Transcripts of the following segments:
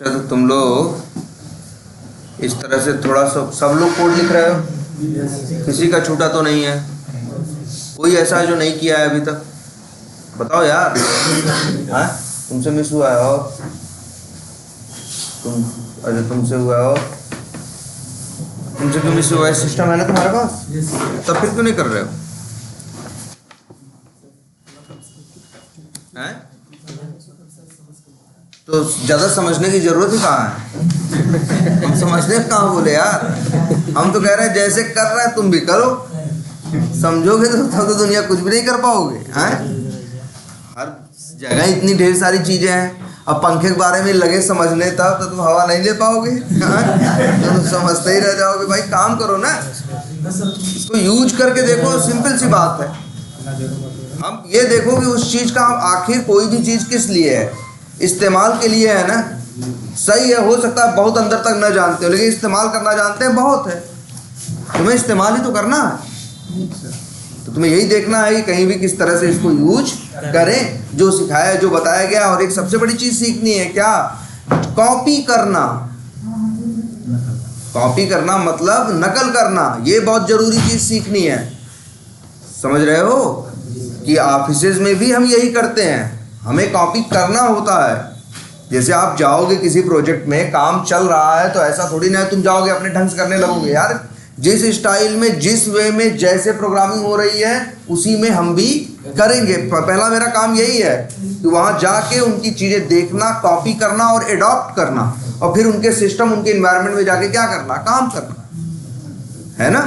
अच्छा, तो तुम लोग इस तरह से थोड़ा सा सब लोग कोड लिख रहे हो, किसी का छूटा तो नहीं है? कोई ऐसा है जो नहीं किया है अभी तक? बताओ यार। हाँ, तुमसे मिस हुआ है और तुमसे हुआ है और तुमसे क्यों मिस हुआ है? सिस्टम है ना तुम्हारे पास, तब फिर क्यों नहीं कर रहे हो? हैं? तो ज़्यादा समझने की ज़रूरत ही कहाँ है? हम समझने कहाँ बोले यार, हम तो कह रहे हैं जैसे कर रहा है तुम भी करो। समझोगे तो दुनिया कुछ भी नहीं कर पाओगे। हैं? हर जगह इतनी ढेर सारी चीज़ें हैं। अब पंखे के बारे में लगे समझने तब तो तुम हवा नहीं ले पाओगे। तो समझते ही रह जाओगे। भाई काम करो ना, इसको यूज करके देखो। सिंपल सी बात है। हम ये देखो कि उस चीज़ का आखिर कोई भी चीज़ किस लिए है, इस्तेमाल के लिए है ना। सही है, हो सकता है बहुत अंदर तक न जानते हो, लेकिन इस्तेमाल करना जानते हैं बहुत है। तुम्हें इस्तेमाल ही तो करना है, तो तुम्हें यही देखना है कि कहीं भी किस तरह से इसको यूज करें, जो सिखाया है, जो बताया गया। और एक सबसे बड़ी चीज़ सीखनी है क्या? कॉपी करना। कॉपी करना मतलब नकल करना, ये बहुत ज़रूरी चीज़ सीखनी है। समझ रहे हो कि ऑफिसेज में भी हम यही करते हैं, हमें कॉपी करना होता है। जैसे आप जाओगे किसी प्रोजेक्ट में, काम चल रहा है, तो ऐसा थोड़ी ना है तुम जाओगे अपने ढंग से करने लगोगे यार। जिस स्टाइल में, जिस वे में, जैसे प्रोग्रामिंग हो रही है उसी में हम भी करेंगे। पहला मेरा काम यही है कि वहाँ जाके उनकी चीज़ें देखना, कॉपी करना और एडॉप्ट करना, और फिर उनके सिस्टम, उनके इन्वायरमेंट में जाके क्या करना, काम करना है ना।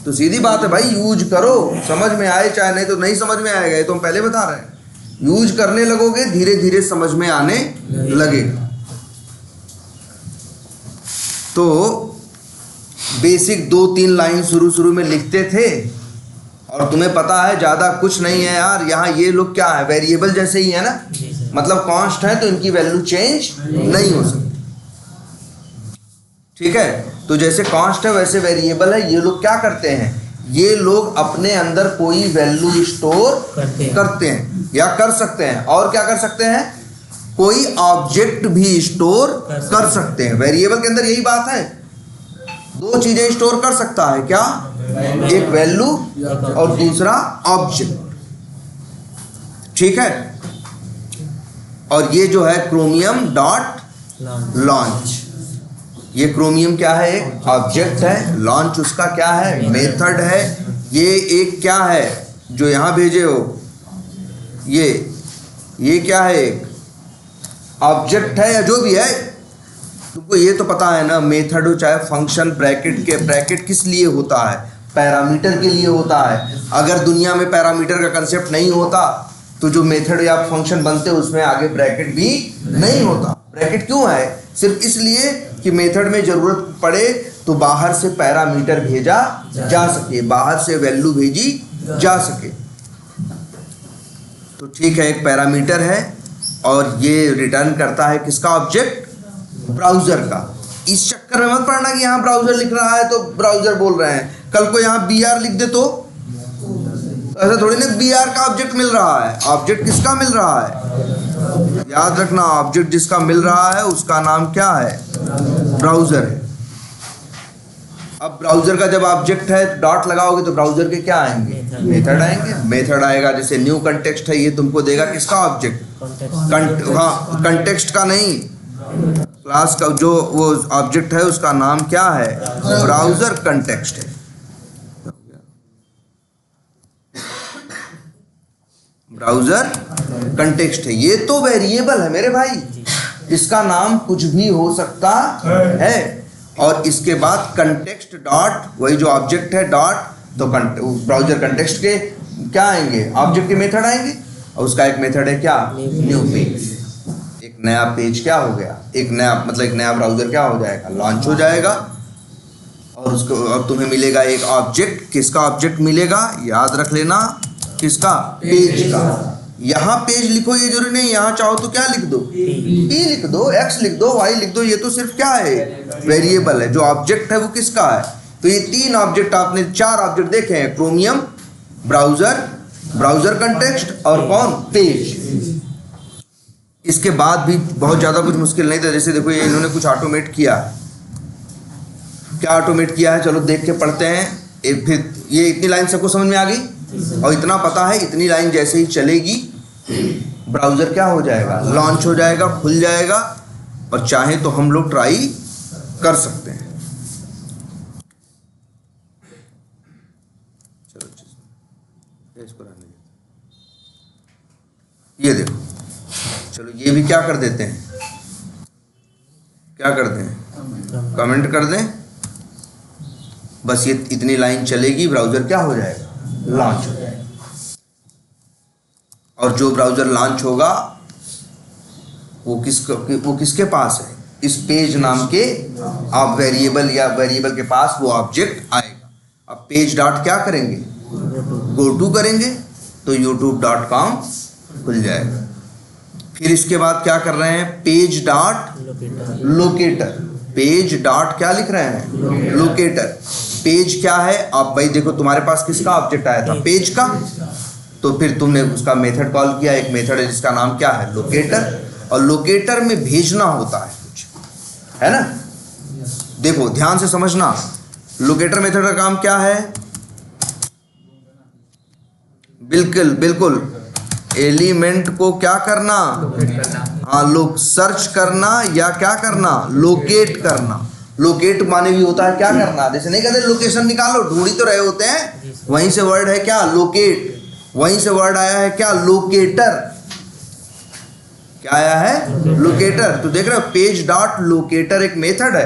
तो सीधी बात है भाई, यूज करो, समझ में आए चाहे नहीं, तो नहीं समझ में आएगा, ये तो हम पहले बता रहे हैं। यूज करने लगोगे, धीरे धीरे समझ में आने लगेगा। तो बेसिक 2-3 लाइन शुरू में लिखते थे, और तुम्हें पता है ज़्यादा कुछ नहीं है यार। यहाँ ये लोग क्या है, वेरिएबल जैसे ही है ना, मतलब कांस्ट है तो इनकी वैल्यू चेंज नहीं हो सकती। ठीक है, तो जैसे कांस्ट है वैसे वेरिएबल है। ये लोग क्या करते हैं, ये लोग अपने अंदर कोई वैल्यू स्टोर करते हैं या कर सकते हैं। और क्या कर सकते हैं, कोई ऑब्जेक्ट भी स्टोर कर सकते हैं। वेरिएबल के अंदर यही बात है, 2 चीजें स्टोर कर सकता है क्या, एक वैल्यू और दूसरा ऑब्जेक्ट। ठीक है, और ये जो है क्रोमियम डॉट लॉन्च, ये क्रोमियम क्या है, एक ऑब्जेक्ट है। लॉन्च उसका क्या है, मेथड है। ये एक क्या है जो यहाँ भेजे हो, ये क्या है, एक ऑब्जेक्ट है या जो भी है। तुमको ये तो पता है ना, मेथड हो चाहे फंक्शन, ब्रैकेट किस लिए होता है, पैरामीटर के लिए होता है। अगर दुनिया में पैरामीटर का कंसेप्ट नहीं होता तो जो मेथड या फंक्शन बनते उसमें आगे ब्रैकेट भी नहीं होता। ब्रैकेट क्यों है, सिर्फ इसलिए कि मेथड में ज़रूरत पड़े तो बाहर से पैरामीटर भेजा जा सके, बाहर से वैल्यू भेजी जा सके। तो ठीक है, एक पैरामीटर है और ये रिटर्न करता है किसका, ऑब्जेक्ट, ब्राउज़र का। इस चक्कर में मत पड़ना कि यहाँ ब्राउज़र लिख रहा है तो ब्राउज़र बोल रहे हैं, कल को यहाँ BR लिख दे तो ऐसा थोड़ी ना BR का ऑब्जेक्ट मिल रहा है। ऑब्जेक्ट किसका मिल रहा है, याद रखना, ऑब्जेक्ट जिसका मिल रहा है उसका नाम क्या है, ब्राउज़र है। अब ब्राउज़र का जब ऑब्जेक्ट है, डॉट लगाओगे तो ब्राउज़र के क्या आएंगे, मेथड आएंगे। मेथड आएगा, जैसे न्यू कंटेक्स्ट है, ये तुमको देगा किसका ऑब्जेक्ट, हाँ, कंटेक्स्ट का नहीं, क्लास का जो वो ऑब्जेक्ट है उसका नाम क्या है, ब्राउज़र कंटेक्स्ट है। ब्राउज़र कंटेक्स्ट है, ये तो वेरिएबल है मेरे भाई, इसका नाम कुछ भी हो सकता है। और इसके बाद कंटेक्स्ट डॉट, वही जो ऑब्जेक्ट है डॉट, तो ब्राउज़र कंटेक्स्ट के क्या आएंगे, ऑब्जेक्ट के मेथड आएंगे। और उसका एक मेथड है क्या, न्यू पेज। एक नया पेज क्या हो गया, एक नया मतलब एक नया ब्राउज़र क्या हो जाएगा, लॉन्च हो जाएगा। और उसको अब तुम्हें मिलेगा एक ऑब्जेक्ट, किसका ऑब्जेक्ट मिलेगा, याद रख लेना, किसका, पेज का। यहाँ पेज लिखो ये जरूरी नहीं, यहाँ चाहो तो क्या लिख दो, P लिख दो, X लिख दो, Y लिख दो। ये तो सिर्फ क्या है, वेरिएबल है। जो ऑब्जेक्ट है वो किसका है, तो ये 3 ऑब्जेक्ट, आपने 4 ऑब्जेक्ट देखे हैं, क्रोमियम, ब्राउज़र, ब्राउज़र कंटेक्स्ट और कौन, पेज। इसके बाद भी बहुत ज़्यादा कुछ मुश्किल नहीं था। जैसे देखो ये इन्होंने कुछ ऑटोमेट किया, क्या ऑटोमेट किया है, चलो देख के पढ़ते हैं। फिर ये इतनी लाइन सबको समझ में आ गई, और इतना पता है इतनी लाइन जैसे ही चलेगी ब्राउज़र क्या हो जाएगा, लॉन्च हो जाएगा, खुल जाएगा, और चाहे तो हम लोग ट्राई कर सकते हैं। चलो इसको रहने देते, ये देखो, चलो ये भी क्या कर देते हैं, क्या कर दें, कमेंट कर दें, बस ये इतनी लाइन चलेगी, ब्राउज़र क्या हो जाएगा, लॉन्च हो जाएगा। और जो ब्राउज़र लॉन्च होगा वो किसके पास है, इस पेज नाम के आप वेरिएबल या वेरिएबल के पास वो ऑब्जेक्ट आएगा। अब पेज डॉट क्या करेंगे, गो टू करेंगे तो youtube.com खुल जाएगा। फिर इसके बाद क्या कर रहे हैं, page dot locator, page dot क्या लिख रहे हैं, लोकेटर। पेज क्या है, आप भाई देखो तुम्हारे पास किसका ऑब्जेक्ट आया था, पेज का, तो फिर तुमने उसका मेथड कॉल किया, एक मेथड है जिसका नाम क्या है, लोकेटर, और लोकेटर में भेजना होता है कुछ, है ना। देखो ध्यान से समझना, लोकेटर मेथड का काम क्या है, बिल्कुल बिल्कुल एलिमेंट को क्या करना, हाँ लोग सर्च करना या क्या करना, लोकेट करना। लोकेट माने भी होता है क्या करना, जैसे नहीं कहते लोकेशन निकालो, ढूंढ ही तो रहे होते हैं, वहीं से वर्ड है क्या, लोकेट, वहीं से वर्ड आया है क्या, लोकेटर, क्या आया है, लोकेटर। तो देख रहे हो पेज डॉट लोकेटर एक मेथड है,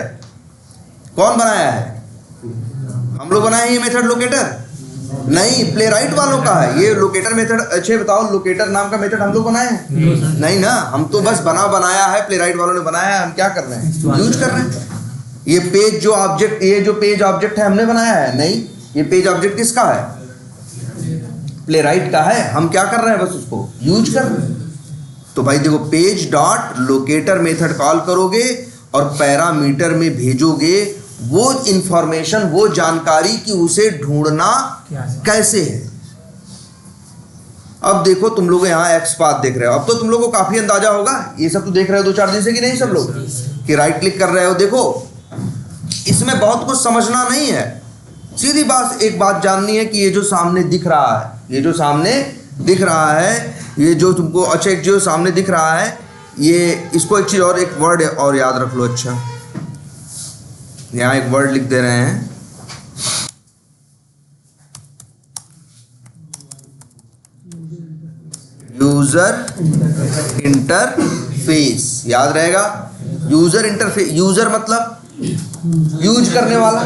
कौन बनाया है, हम लोग बनाए हैं ये मेथड लोकेटर, नहीं प्लेराइट वालों का है ये लोकेटर मेथड। अच्छे बताओ, लोकेटर नाम का मेथड हम लोग बनाए हैं, नहीं ना, हम तो बस बनाया है, प्लेराइट वालों ने बनाया है, हम क्या कर रहे हैं, यूज कर रहे हैं। ये पेज जो ऑब्जेक्ट, ये जो पेज ऑब्जेक्ट है हमने बनाया है, नहीं, ये पेज ऑब्जेक्ट किसका है, प्लेराइट का है, हम क्या कर रहे हैं, बस उसको यूज कर रहे हैं। तो भाई देखो page dot locator method call करोगे और पैरामीटर में भेजोगे वो इंफॉर्मेशन, वो जानकारी कि उसे ढूंढना कैसे है। अब देखो तुम लोग यहाँ एक्स पाथ देख रहे हो, अब तो तुम लोगों को काफी अंदाजा होगा, ये सब तो देख रहे हो 2-4 दिन से कि नहीं सब लोग, कि राइट क्लिक कर रहे हो। देखो इसमें बहुत कुछ समझना नहीं है, सीधी बात एक बात जाननी है कि ये जो सामने दिख रहा है, ये जो सामने दिख रहा है, ये जो तुमको, अच्छा एक जो सामने दिख रहा है, ये इसको एक चीज और, एक वर्ड और याद रख लो। अच्छा यहाँ एक वर्ड लिख दे रहे हैं, यूजर इंटरफेस, याद रहेगा, यूजर इंटरफेस, यूजर मतलब यूज करने वाला,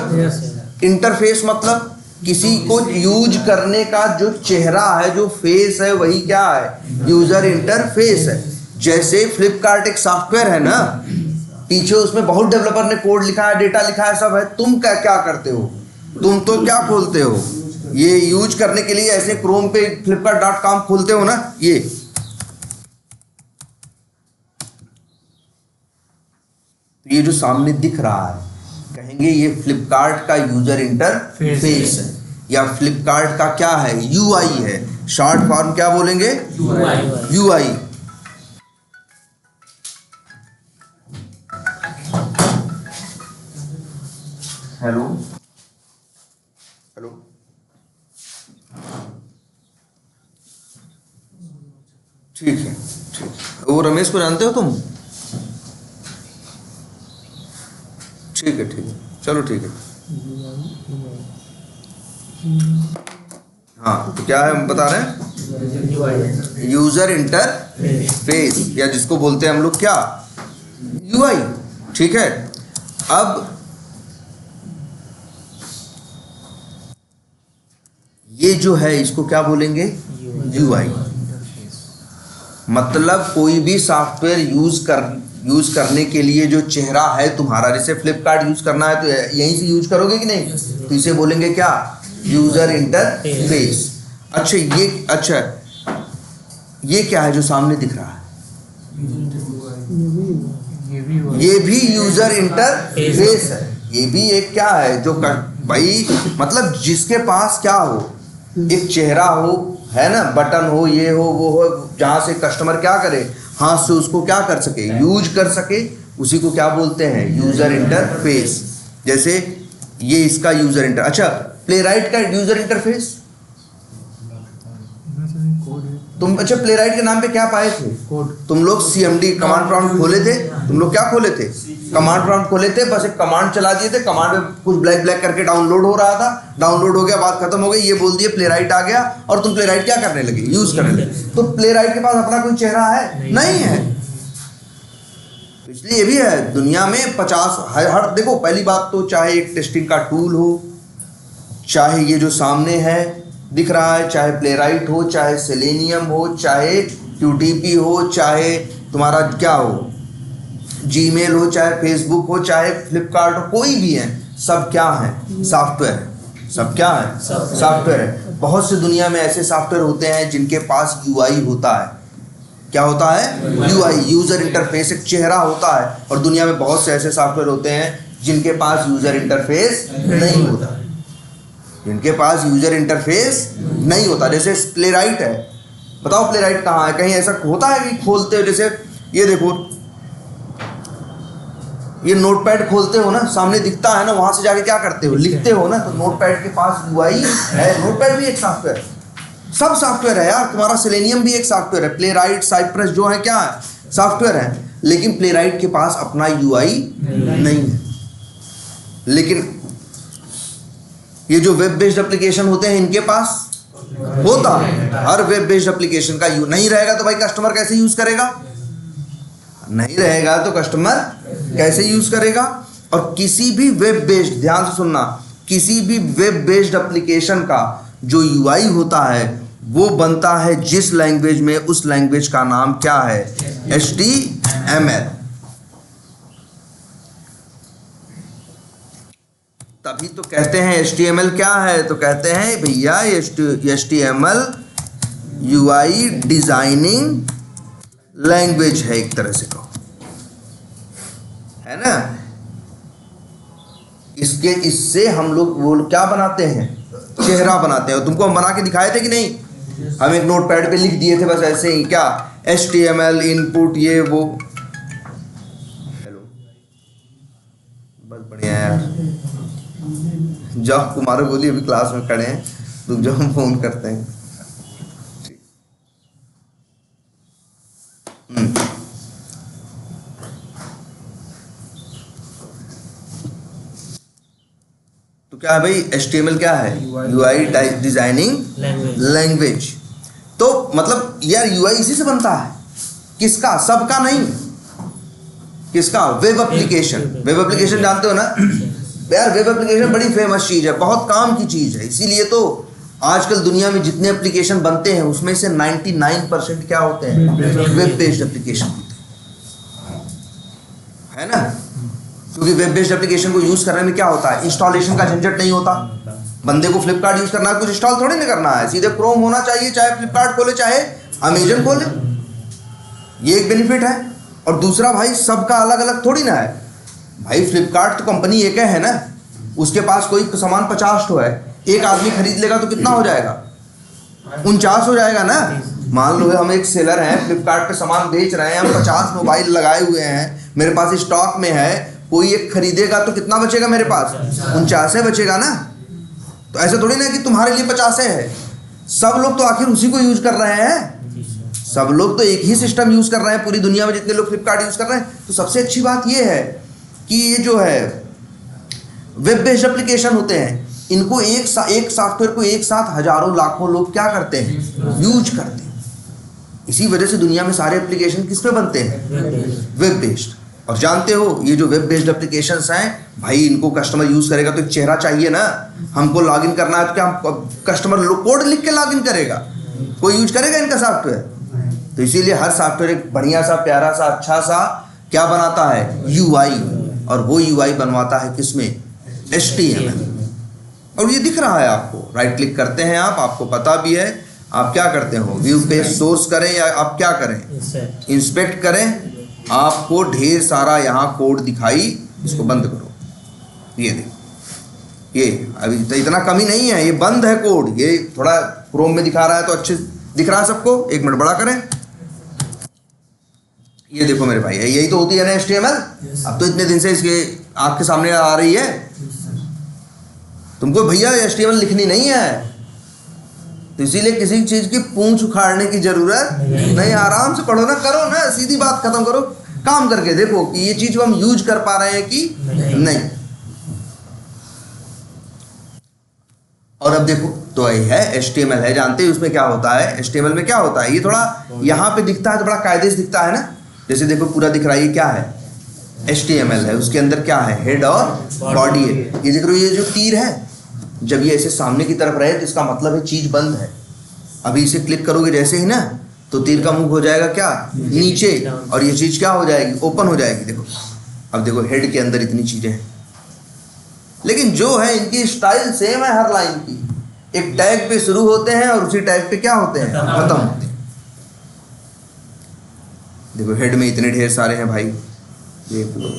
इंटरफेस मतलब किसी को यूज करने का जो चेहरा है, जो फेस है, वही क्या है, यूजर इंटरफेस है। जैसे फ्लिपकार्ट एक सॉफ्टवेयर है ना, पीछे उसमें बहुत डेवलपर ने कोड लिखा है, डेटा लिखा है, सब है, तुम क्या करते हो, तुम तो क्या खोलते हो, ये यूज करने के लिए ऐसे क्रोम पे flipkart.com खोलते हो ना, ये जो सामने दिख रहा है, कहेंगे ये फ्लिपकार्ट का यूजर इंटरफेस है, या फ्लिपकार्ट का क्या है, यूआई है, शॉर्ट फॉर्म क्या बोलेंगे, यूआई। हेलो हेलो, ठीक है, ठीक है। वो रमेश को जानते हो तुम, ठीक है, ठीक है, चलो ठीक है। हाँ तो क्या है हम बता रहे हैं, यूजर इंटरफेस, या जिसको बोलते हैं हम लोग क्या, यूआई, ठीक है। अब ये जो है इसको क्या बोलेंगे, यूआई। मतलब कोई भी सॉफ्टवेयर यूज करने के लिए जो चेहरा है तुम्हारा, जैसे फ्लिपकार्ट यूज करना है तो यहीं से यूज करोगे कि नहीं, तो इसे बोलेंगे क्या, यूजर इंटरफेस। अच्छा ये क्या है जो सामने दिख रहा है, ये भी यूजर इंटरफेस है, ये भी एक क्या है जो भाई, मतलब जिसके पास क्या हो, एक चेहरा हो, है ना, बटन हो, ये हो वो हो, जहाँ से कस्टमर क्या करे, हाथ से उसको क्या कर सके, यूज कर सके, उसी को क्या बोलते हैं, यूजर इंटरफेस। जैसे ये इसका यूजर इंटर, अच्छा प्लेराइट का यूजर इंटरफेस तुम, अच्छा प्लेराइट के नाम पे क्या पाए थे तुम लोग, CMD कमांड प्रॉम्प्ट खोले थे तुम लोग, क्या खोले थे, कमांड प्रॉम्प्ट खोले थे, बस एक कमांड चला दिए थे, कमांड में कुछ ब्लैक ब्लैक करके डाउनलोड हो रहा था, डाउनलोड हो गया, बात खत्म हो गई, ये बोल दिए प्लेराइट आ गया, और तुम प्लेराइट क्या करने लगे, यूज करने लगे। तो प्लेराइट के पास अपना कोई चेहरा है नहीं है। इसलिए भी है दुनिया में 50 हर देखो, पहली बात तो चाहे एक टेस्टिंग का टूल हो, चाहे ये जो सामने है दिख रहा है, चाहे प्लेराइट हो, चाहे सेलेनियम हो, चाहे QTP हो, चाहे तुम्हारा क्या हो जीमेल हो, चाहे फेसबुक हो, चाहे फ्लिपकार्ट हो, कोई भी है, सब क्या है, सॉफ्टवेयर। सब क्या है, सॉफ्टवेयर है। बहुत से दुनिया में ऐसे सॉफ्टवेयर होते हैं जिनके पास UI होता है। क्या होता है, UI, यूजर इंटरफेस, एक चेहरा होता है। और दुनिया में बहुत से ऐसे सॉफ्टवेयर होते हैं जिनके पास यूजर इंटरफेस नहीं होता, जिनके पास यूजर इंटरफेस नहीं होता। जैसे प्लेराइट है, बताओ प्लेराइट कहाँ है, कहीं ऐसा होता है कि खोलते हो, जैसे ये देखो, ये नोटपैड खोलते हो ना, सामने दिखता है ना, वहां से जाके क्या करते हो, लिखते हो ना, तो नोटपैड के पास UI है। नोटपैड भी एक सॉफ्टवेयर, सब सॉफ्टवेयर है यार, तुम्हारा सेलेनियम भी एक सॉफ्टवेयर है, प्लेराइट, साइप्रस जो है क्या है, सॉफ्टवेयर है। लेकिन प्लेराइट के पास अपना UI नहीं है। लेकिन ये जो वेब बेस्ड एप्लीकेशन होते हैं इनके पास होता है। हर वेब बेस्ड एप्लीकेशन का नहीं रहेगा तो भाई कस्टमर कैसे यूज करेगा, नहीं रहेगा तो कस्टमर कैसे यूज करेगा। और किसी भी वेब बेस्ड, ध्यान से सुनना, किसी भी वेब बेस्ड एप्लीकेशन का जो UI होता है वो बनता है जिस लैंग्वेज में, उस लैंग्वेज का नाम क्या है, HTML। तभी तो कहते हैं HTML क्या है, तो कहते हैं भैया HTML UI डिजाइनिंग लैंग्वेज है, एक तरह से कहो, है ना। इससे हम लोग वो क्या बनाते हैं, चेहरा बनाते हैं। और तुमको हम बना के दिखाए थे कि नहीं, हम एक नोटपैड पे लिख दिए थे बस ऐसे ही, क्या HTML इनपुट ये वो। हेलो, बस बढ़िया यार, जाओ कुमारो बोली अभी क्लास में खड़े हैं, तुम जो हम फोन करते हैं। तो क्या है भाई, HTML क्या है, UI डिजाइनिंग लैंग्वेज। तो मतलब यार UI इसी से बनता है, किसका, सबका नहीं, किसका, वेब एप्लीकेशन। वेब एप्लीकेशन जानते हो ना यार, वेब एप्लीकेशन बड़ी फेमस चीज है, बहुत काम की चीज है। इसीलिए तो आजकल दुनिया में जितने एप्लीकेशन बनते हैं उसमें से 99% क्या होते हैं, वेब बेस्ड एप्लीकेशन होते हैं, है ना। क्योंकि वेब बेस्ड एप्लीकेशन को यूज करने में क्या होता है, इंस्टॉलेशन का झंझट नहीं होता। बंदे को फ्लिपकार्ट यूज करना है, कुछ इंस्टॉल थोड़ी नहीं करना है, सीधे क्रोम होना चाहिए, चाहे फ्लिपकार्ट खोले चाहे अमेजन खोले, ये एक बेनिफिट है। और दूसरा भाई सबका अलग अलग थोड़ी ना है भाई, फ्लिपकार्ट तो कंपनी एक है ना, उसके पास कोई सामान 50 तो है, एक आदमी खरीद लेगा तो कितना हो जाएगा, 49 हो जाएगा ना। मान लो हम एक सेलर हैं, फ्लिपकार्ट पे सामान बेच रहे हैं, हम 50 मोबाइल लगाए हुए हैं, मेरे पास स्टॉक में है, कोई एक खरीदेगा तो कितना बचेगा मेरे पास, 49 बचेगा ना। तो ऐसे थोड़ी ना कि तुम्हारे लिए 50 है, सब लोग तो आखिर उसी को यूज कर रहे हैं, सब लोग तो एक ही सिस्टम यूज कर रहे हैं, पूरी दुनिया में जितने लोग फ्लिपकार्ट यूज कर रहे हैं। तो सबसे अच्छी बात ये है कि ये जो है वेब बेस्ड एप्लीकेशन होते हैं, इनको एक सॉफ्टवेयर को एक साथ हजारों लाखों लोग क्या करते हैं, यूज करते हैं। इसी वजह से दुनिया में सारे एप्लीकेशन किस पे बनते हैं, वेब बेस्ड। और जानते हो ये जो वेब बेस्ड एप्लीकेशंस हैं भाई, इनको कस्टमर यूज करेगा तो एक चेहरा चाहिए ना। हमको लॉगिन करना है तो क्या हम कस्टमर कोड लिख के लॉगिन करेगा, कोई यूज करेगा इनका सॉफ्टवेयर। तो इसीलिए हर सॉफ्टवेयर एक बढ़िया सा, प्यारा सा, अच्छा सा क्या बनाता है, UI। और वो UI बनवाता है किसमें, HTML। और ये दिख रहा है आपको, राइट क्लिक करते हैं आप, आपको पता भी है, आप क्या करते हो, व्यू पेज सोर्स करें या आप क्या करें, इंस्पेक्ट करें, आपको ढेर सारा यहाँ कोड दिखाई, इसको बंद करो, ये देखो, ये अभी तो इतना कमी नहीं है, ये बंद है कोड, ये थोड़ा क्रोम में दिखा रहा है तो अच्छे दिख रहा है सबको। 1 मिनट बड़ा करें, ये देखो मेरे भाई, यही तो होती है ना HTML। अब तो इतने दिन से इसके आँख के सामने आ रही है। तुमको भैया HTML लिखनी नहीं है, तो इसीलिए किसी चीज की पूंछ उखाड़ने की जरूरत नहीं। आराम से पढ़ो ना, करो ना, सीधी बात खत्म करो। काम करके देखो कि ये चीज हम यूज कर पा रहे हैं कि नहीं। और अब देखो, तो ये है HTML है, जानते हैं उसमें क्या होता है। HTML में क्या होता है, ये थोड़ा यहाँ पे दिखता है तो बड़ा कायदे से दिखता है ना। जैसे देखो पूरा दिख रहा है, ये क्या है, HTML है। उसके अंदर क्या है, हेड और बॉडी है। ये देख रहे हो, ये जो तीर है, जब ये ऐसे सामने की तरफ रहे तो इसका मतलब है चीज बंद है। अभी इसे क्लिक करोगे जैसे ही ना, तो तीर का मुंह हो जाएगा क्या, नीचे, और ये चीज क्या हो जाएगी, ओपन हो जाएगी। देखो अब देखो, हेड के अंदर इतनी चीजें हैं, लेकिन जो है इनकी स्टाइल सेम है हर लाइन की। एक टैग पे शुरू होते हैं और उसी टैग पे क्या होते हैं, खत्म होते हैं। देखो हेड में इतने ढेर सारे हैं भाई, देख लो।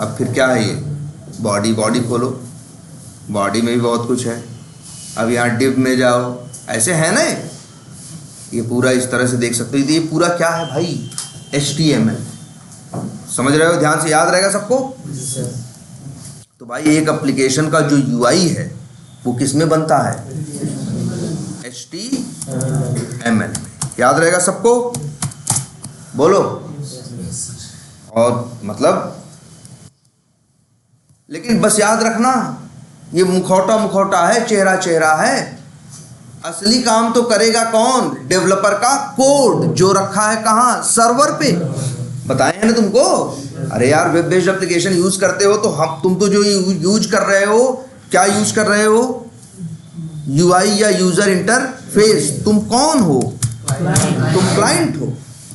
अब फिर क्या है, ये बॉडी खोलो, बॉडी में भी बहुत कुछ है। अब यहाँ डिव में जाओ, ऐसे है ना, ये पूरा इस तरह से देख सकते हो। ये पूरा क्या है भाई, HTML। समझ रहे हो, ध्यान से याद रहेगा सबको। तो भाई एक एप्लीकेशन का जो UI है वो किस में बनता है, HTML में। याद रहेगा सबको, बोलो। और मतलब, लेकिन बस याद रखना, ये मुखौटा है, चेहरा है। असली काम तो करेगा कौन, डेवलपर का कोड जो रखा है कहाँ, सर्वर पे। बताए हैं ना तुमको। अरे यार, वेब बेस्ड एप्लीकेशन यूज करते हो तो तुम तो जो यूज कर रहे हो, क्या यूज कर रहे हो, UI या यूजर इंटरफेस। तुम कौन हो, तुम क्लाइंट हो।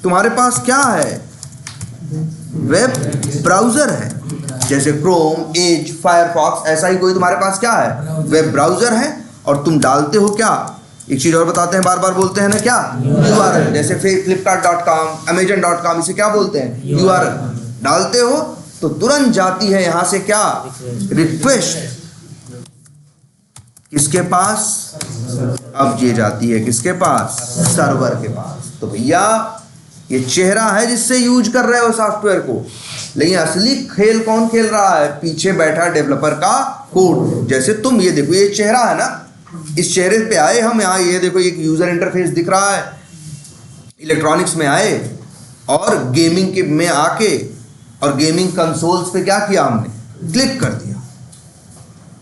तुम्हारे पास क्या है, वेब ब्राउजर है, जैसे क्रोम, एज, फायरफॉक्स। ऐसा ही कोई तुम्हारे पास क्या है, वेब ब्राउजर है। और तुम डालते हो क्या, एक चीज और बताते हैं, बार बार बोलते हैं ना, क्या, URL। जैसे flipkart.com, amazon.com, इसे क्या बोलते हैं, URL। डालते हो तो तुरंत जाती है यहां से क्या, रिक्वेस्ट। किसके पास, अब ये जाती है किसके पास, सर्वर के पास। तो भैया ये चेहरा है जिससे यूज कर रहे हो सॉफ्टवेयर को, लेकिन असली खेल कौन खेल रहा है, पीछे बैठा डेवलपर का कोड। जैसे तुम ये देखो, ये चेहरा है ना, इस चेहरे पे आए हम यहाँ, ये देखो एक यूजर इंटरफेस दिख रहा है। इलेक्ट्रॉनिक्स में आए और गेमिंग के में आके, और गेमिंग कंसोल्स पे क्या किया हमने, क्लिक कर दिया।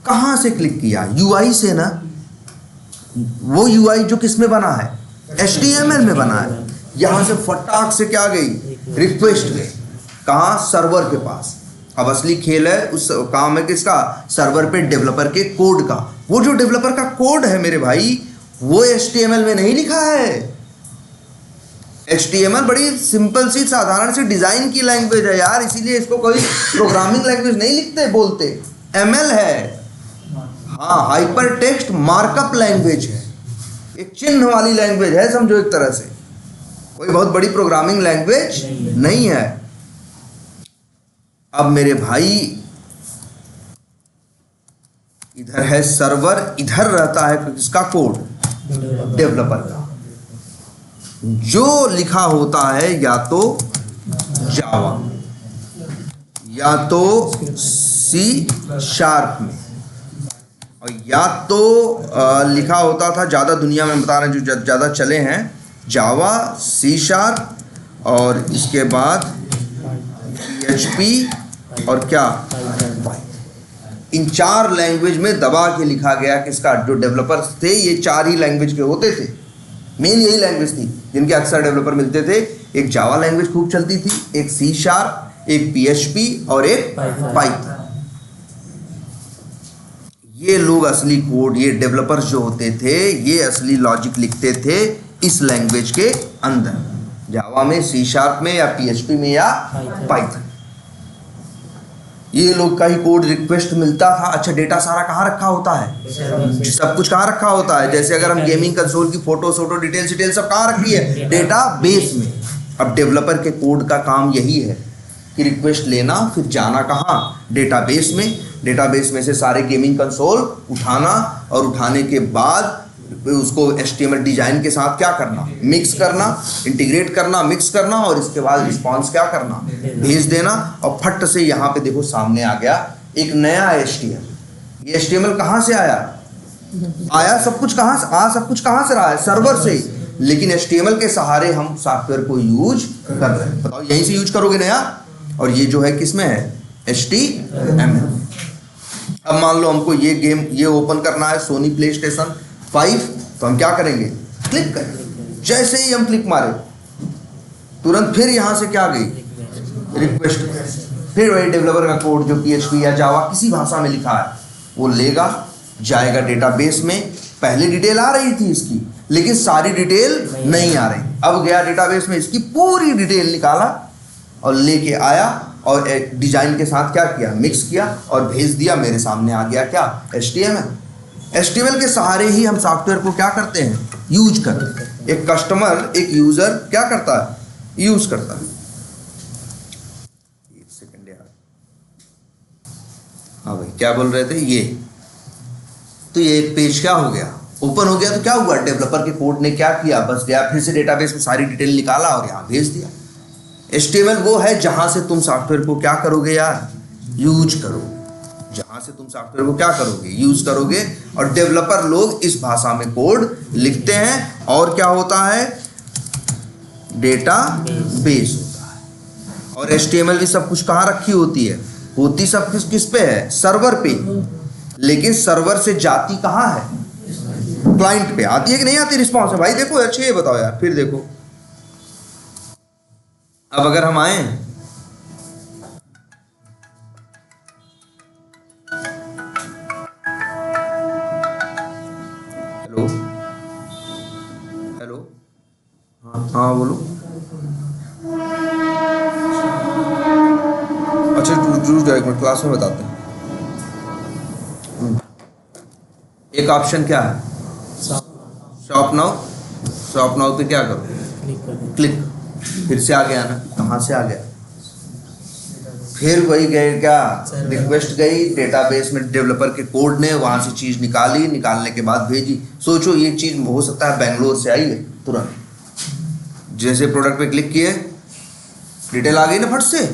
कहाँ से क्लिक किया, UI से ना। वो UI जो किस में बना है, HTML में बना है। यहां से फटाक से क्या गई, रिक्वेस्ट गई, कहाँ, सर्वर के पास। अब असली खेल है, उस काम है किसका, सर्वर पे डेवलपर के कोड का। वो जो डेवलपर का कोड है मेरे भाई, वो HTML में नहीं लिखा है। HTML बड़ी सिंपल सी, साधारण सी डिजाइन की लैंग्वेज है यार, इसीलिए इसको कोई प्रोग्रामिंग लैंग्वेज नहीं लिखते, बोलते ML है। हाँ, हाइपर टेक्स्ट मार्कअप लैंग्वेज है, एक चिन्ह वाली लैंग्वेज है, समझो एक तरह से। कोई बहुत बड़ी प्रोग्रामिंग लैंग्वेज नहीं है। अब मेरे भाई, इधर है सर्वर, इधर रहता है किसका कोड, डेवलपर का। जो लिखा होता है या तो जावा या तो C# में, और या तो लिखा होता था, ज़्यादा दुनिया में बता रहे हैं जो ज़्यादा चले हैं, जावा, C#, और इसके बाद PHP और क्या, इन 4 लैंग्वेज में दबा के लिखा गया किसका, जो डेवलपर्स थे ये 4 ही लैंग्वेज के होते थे। मेन यही लैंग्वेज थी जिनके अक्सर डेवलपर मिलते थे। एक जावा लैंग्वेज खूब चलती थी, एक C#, एक PHP और एक पाइथन। ये लोग असली कोड, ये डेवलपर्स जो होते थे, ये असली लॉजिक लिखते थे इस लैंग्वेज के अंदर, जावा में, C# में, या PHP में, या पाइथन। ये लोग का ही कोड रिक्वेस्ट मिलता था। अच्छा, डेटा सारा कहाँ रखा होता है, सब कुछ कहाँ रखा होता है। जैसे अगर हम गेमिंग कंसोल की फोटो डिटेल सब कहाँ रखी है, डेटा बेस में। अब डेवलपर के कोड का काम यही है कि रिक्वेस्ट लेना, फिर जाना कहाँ, डेटाबेस में। डेटाबेस में से सारे गेमिंग कंसोल उठाना, और उठाने के बाद उसको HTML डिजाइन के साथ क्या करना, मिक्स करना, इंटीग्रेट करना, मिक्स करना, और इसके बाद रिस्पॉन्स क्या करना, भेज देना। और फट से यहाँ पे देखो सामने आ गया एक नया HTML। ये HTML कहाँ से आया, सब कुछ कहाँ से रहा है, सर्वर से। लेकिन HTML के सहारे हम सॉफ्टवेयर को यूज कर रहे हैं। बताओ, यहीं से यूज करोगे नया। और ये जो है किसमें है, HTML। अब मान लो हमको ये गेम ये ओपन करना है, सोनी प्ले स्टेशन 5, तो हम क्या करेंगे, क्लिक करेंगे। जैसे ही हम क्लिक मारे तुरंत फिर यहाँ से क्या गई, रिक्वेस्ट। फिर वही डेवलपर का कोड जो PHP या जावा किसी भाषा में लिखा है वो लेगा, जाएगा डेटाबेस में। पहले डिटेल आ रही थी इसकी, लेकिन सारी डिटेल नहीं आ रही। अब गया डेटाबेस में, इसकी पूरी डिटेल निकाला और लेके आया, और डिजाइन के साथ क्या किया, मिक्स किया और भेज दिया। मेरे सामने आ गया क्या, HTML के सहारे ही हम सॉफ्टवेयर को क्या करते हैं, यूज करते हैं। एक कस्टमर, एक यूजर क्या करता है, यूज करता है। एक सेकंड यार, हाँ भाई क्या बोल रहे थे, ये तो ये एक पेज क्या हो गया, ओपन हो गया। तो क्या हुआ, डेवलपर के कोड ने क्या किया, बस गया फिर से डेटाबेस में सारी डिटेल निकाला और यहाँ भेज दिया। HTML वो है जहां से तुम सॉफ्टवेयर को क्या करोगे यार, यूज करो। जहां से तुम सॉफ्टवेयर को क्या करोगे, यूज करोगे। और डेवलपर लोग इस भाषा में कोड लिखते हैं, और क्या होता है, डेटा बेस होता है। और HTML की सब कुछ कहाँ रखी होती है, होती सब कुछ किस पे है, सर्वर पे। लेकिन सर्वर से जाती कहाँ है, क्लाइंट पे। आती है कि नहीं आती रिस्पॉन्स है, भाई देखो अच्छे, ये बताओ यार, फिर देखो। अब अगर हम आए, हेलो हेलो, हाँ बोलो। अच्छा जरूर एक मिनट, क्लास में बताते हैं। एक ऑप्शन क्या है, शॉप नाउ पे क्या करो, क्लिक। फिर से आ गया ना, कहाँ से आ गया, फिर वही गए क्या, रिक्वेस्ट गई डेटाबेस में, डेवलपर के कोड ने वहां से चीज निकाली, निकालने के बाद भेजी। सोचो ये चीज हो सकता है बेंगलोर से आई है, तुरंत जैसे प्रोडक्ट पे क्लिक किए डिटेल आ गई ना, फट से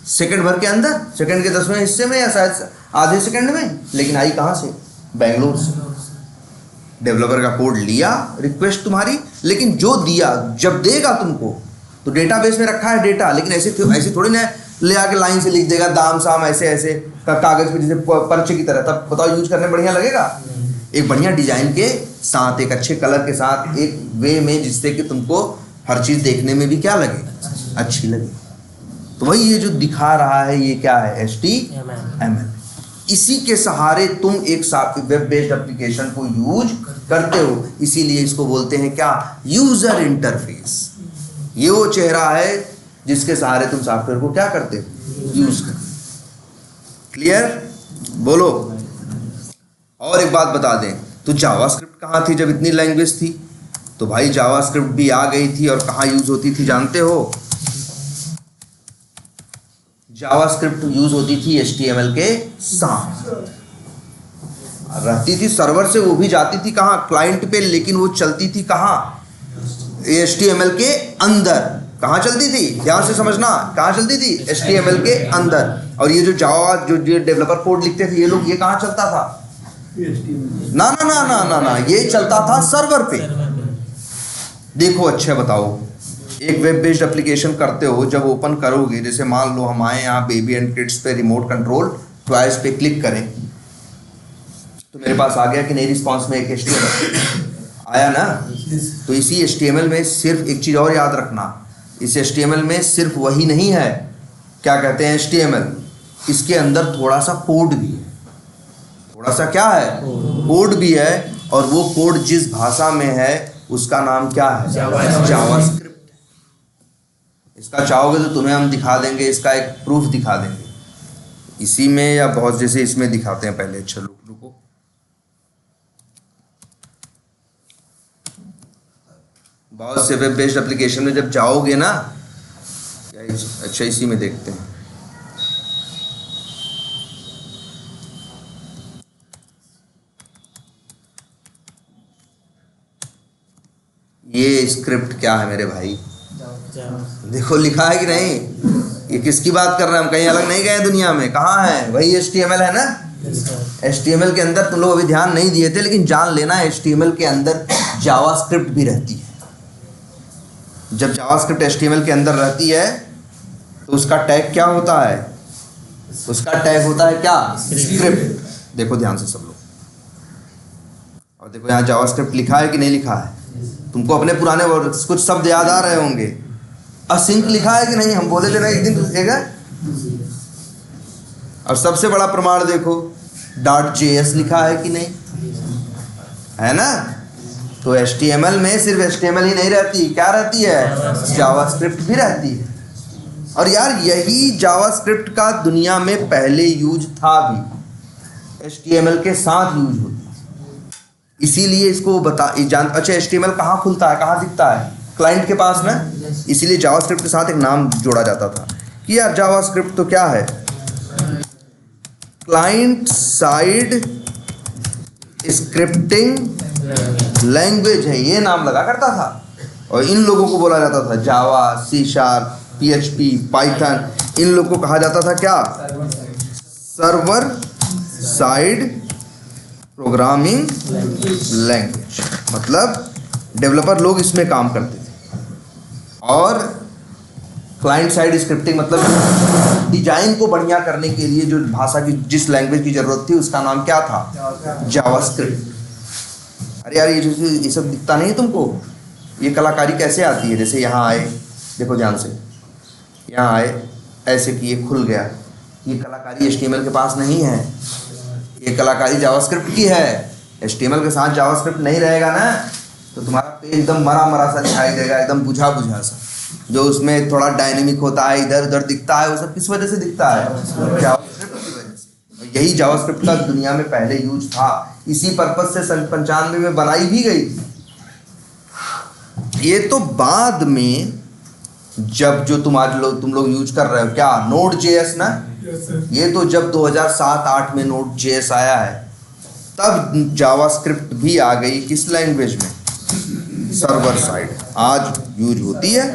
सेकंड भर के अंदर, सेकंड के 10वें हिस्से में या शायद आधे सेकंड में। लेकिन आई कहाँ से, बेंगलोर से। डेवलपर का कोड लिया, रिक्वेस्ट तुम्हारी, लेकिन जो दिया, जब देगा तुमको तो डेटाबेस में रखा है डेटा, लेकिन ऐसे थोड़ी ना ले आके लाइन से लिख देगा, दाम साम ऐसे ऐसे कागज पे जैसे पर्चे की तरह। तब बताओ यूज करने में बढ़िया लगेगा। एक बढ़िया डिजाइन के साथ, एक अच्छे कलर के साथ, एक वे में जिससे कि तुमको हर चीज देखने में भी क्या लगे, अच्छी लगे। तो वही ये जो दिखा रहा है ये क्या है, HTML। इसी के सहारे तुम एक वेब बेस्ड एप्लीकेशन को यूज करते हो। इसीलिए इसको बोलते हैं क्या, यूजर इंटरफेस। ये वो चेहरा है जिसके सहारे तुम सॉफ्टवेयर को क्या करते हो, यूज करते हो। क्लियर, बोलो। और एक बात बता दें, तो जावास्क्रिप्ट कहाँ थी जब इतनी लैंग्वेज थी, तो भाई जावास्क्रिप्ट भी आ गई थी। और कहाँ यूज होती थी जानते हो, जावास्क्रिप्ट यूज होती थी HTML के साथ, रहती थी सर्वर से, वो भी जाती थी कहाँ, क्लाइंट पे, लेकिन वो चलती थी कहाँ, HTML के अंदर। कहाँ चलती थी, ध्यान से समझना, कहाँ चलती थी, HTML के अंदर। और ये जो जावा जो डेवलपर कोड लिखते थे ये लोग, ये कहाँ चलता था, ना ना ना ना ना ना, ये चलता था सर्वर पे। देखो अच्छा बताओ, एक वेब बेस्ड एप्लीकेशन करते हो, जब ओपन करोगे, जैसे मान लो हम आए यहाँ बेबी एंड किड्स पे, रिमोट कंट्रोल ट्वाइस पे क्लिक करें, तो मेरे पास आ गया कि नहीं, रिस्पॉन्स में एक HTML आया ना। तो इसी HTML में सिर्फ एक चीज़ और याद रखना, इस HTML में सिर्फ वही नहीं है, क्या कहते हैं HTML, इसके अंदर थोड़ा सा कोड भी है। थोड़ा सा क्या है, कोड भी है। और वो कोड जिस भाषा में है उसका नाम क्या है, जावास्क्रिप्ट। इसका चाहोगे तो तुम्हें हम दिखा देंगे, इसका एक प्रूफ दिखा देंगे इसी में, या बहुत जैसे इसमें दिखाते हैं पहले। अच्छा रुको, बहुत से वेब बेस्ड एप्लीकेशन में जब जाओगे ना, अच्छा इसी में देखते हैं। ये स्क्रिप्ट क्या है मेरे भाई? देखो लिखा है कि नहीं? ये किसकी बात कर रहे हैं हम? कहीं अलग नहीं गए दुनिया में। कहाँ है? वही HTML है ना। HTML के अंदर तुम लोग अभी ध्यान नहीं दिए थे, लेकिन जान लेना HTML के अंदर जावास्क्रिप्ट भी रहती है। जब जावास्क्रिप्ट HTML के अंदर रहती है तो उसका टैग क्या होता है? उसका टैग होता है क्या? स्क्रिप्ट। देखो ध्यान से सब लोग, और देखो यहाँ जावास्क्रिप्ट लिखा है कि नहीं लिखा है? तुमको अपने पुराने कुछ शब्द याद आ रहे होंगे। असिंक लिखा है कि नहीं? हम बोले थे ना एक दिन पूछेगा। और सबसे बड़ा प्रमाण देखो, .js लिखा है कि नहीं? है ना। तो HTML में सिर्फ HTML ही नहीं रहती, क्या रहती है? जावास्क्रिप्ट भी रहती है। और यार यही जावास्क्रिप्ट का दुनिया में पहले यूज था भी, HTML के साथ यूज होता है। इसीलिए इसको अच्छा HTML कहाँ खुलता है, कहाँ दिखता है? क्लाइंट के पास ना। इसीलिए जावास्क्रिप्ट के साथ एक नाम जोड़ा जाता था कि यार जावास्क्रिप्ट तो क्या है? क्लाइंट साइड स्क्रिप्टिंग लैंग्वेज है, ये नाम लगा करता था। और इन लोगों को बोला जाता था जावा, C#, PHP, पाइथन, इन लोगों को कहा जाता था क्या? Server side programming language. मतलब डेवलपर लोग इसमें काम करते थे। और क्लाइंट साइड स्क्रिप्टिंग मतलब डिजाइन को बढ़िया करने के लिए जो भाषा की, जिस लैंग्वेज की जरूरत थी, उसका नाम क्या था? जावास्क्रिप्ट। अरे यार ये सब दिखता नहीं तुमको? ये कलाकारी कैसे आती है? जैसे यहाँ आए, देखो ध्यान से, यहाँ आए ऐसे कि ये खुल गया। ये कलाकारी HTML के पास नहीं है, ये कलाकारी जावास्क्रिप्ट की है। HTML के साथ जावास्क्रिप्ट नहीं रहेगा ना तो तुम्हारा पेज एकदम मरा मरा सा दिखाई देगा, एकदम बुझा बुझा सा। जो उसमें थोड़ा डायनेमिक होता है, इधर उधर दिखता है, वो सब किस वजह से दिखता है? जावास्क्रिप्ट की वजह से। और यही जावास्क्रिप्ट का दुनिया में पहले यूज था। इसी पर्पज से 95 में बनाई भी गई थी। ये तो बाद में, जब जो तुम लोग यूज कर रहे हो क्या, Node.js ना। ये तो जब 2007-8 में Node.js आया है, तब जावास्क्रिप्ट भी आ गई। किस लैंग्वेज में? Server side. आज यूज होती है,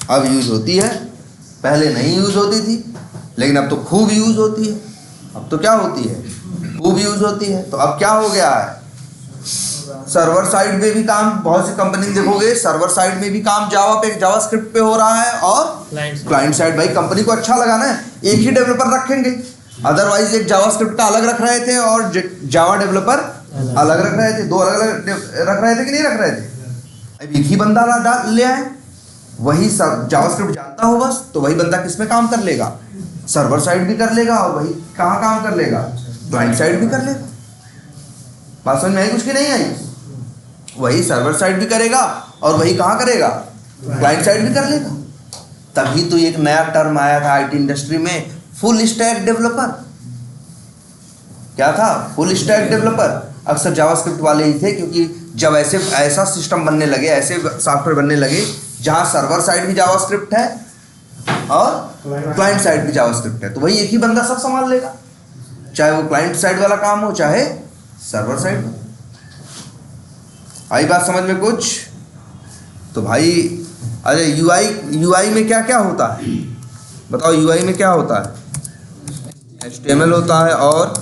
अब यूज होती है, पहले नहीं यूज होती थी, लेकिन अब तो खूब यूज होती है। अब तो क्या होती है? खूब यूज होती है। तो अब क्या हो गया है? सर्वर साइड में भी काम, बहुत सी कंपनी देखोगे सर्वर साइड में भी काम जावास्क्रिप्ट पे हो रहा है, और क्लाइंट साइड। भाई कंपनी को अच्छा लगा ना, एक ही डेवलपर रखेंगे। अदरवाइज एक जावास्क्रिप्ट का अलग रख रहे थे और जावा डेवलपर अलग रख रहे थे, दो अलग अलग रख रहे थे कि नहीं रख रहे थे? अब एक ही बंदा ले आए, वही सब जावास्क्रिप्ट जानता हो बस, तो वही बंदा किस में काम कर लेगा? सर्वर साइड भी कर लेगा, और वही कहाँ काम कर लेगा? क्लाइंट साइड भी कर लेगा। बात समझ में आई कुछ की नहीं आई? वही सर्वर साइड भी करेगा और वही कहाँ करेगा? क्लाइंट साइड भी कर लेगा। तभी तो एक नया टर्म आया था IT इंडस्ट्री में, फुल स्टैक डेवलपर। क्या था? Full stack developer. अक्सर जावास्क्रिप्ट वाले ही थे, क्योंकि जब ऐसा सिस्टम बनने लगे, ऐसे सॉफ्टवेयर बनने लगे जहाँ सर्वर साइड भी जावास्क्रिप्ट है और क्लाइंट साइड भी जावास्क्रिप्ट है, तो वही एक ही बंदा सब संभाल लेगा, चाहे वो क्लाइंट साइड वाला काम हो चाहे सर्वर साइड। आई बात समझ में कुछ? तो भाई अरे यूआई में क्या क्या होता है बताओ? यूआई में क्या होता है? HTML होता है और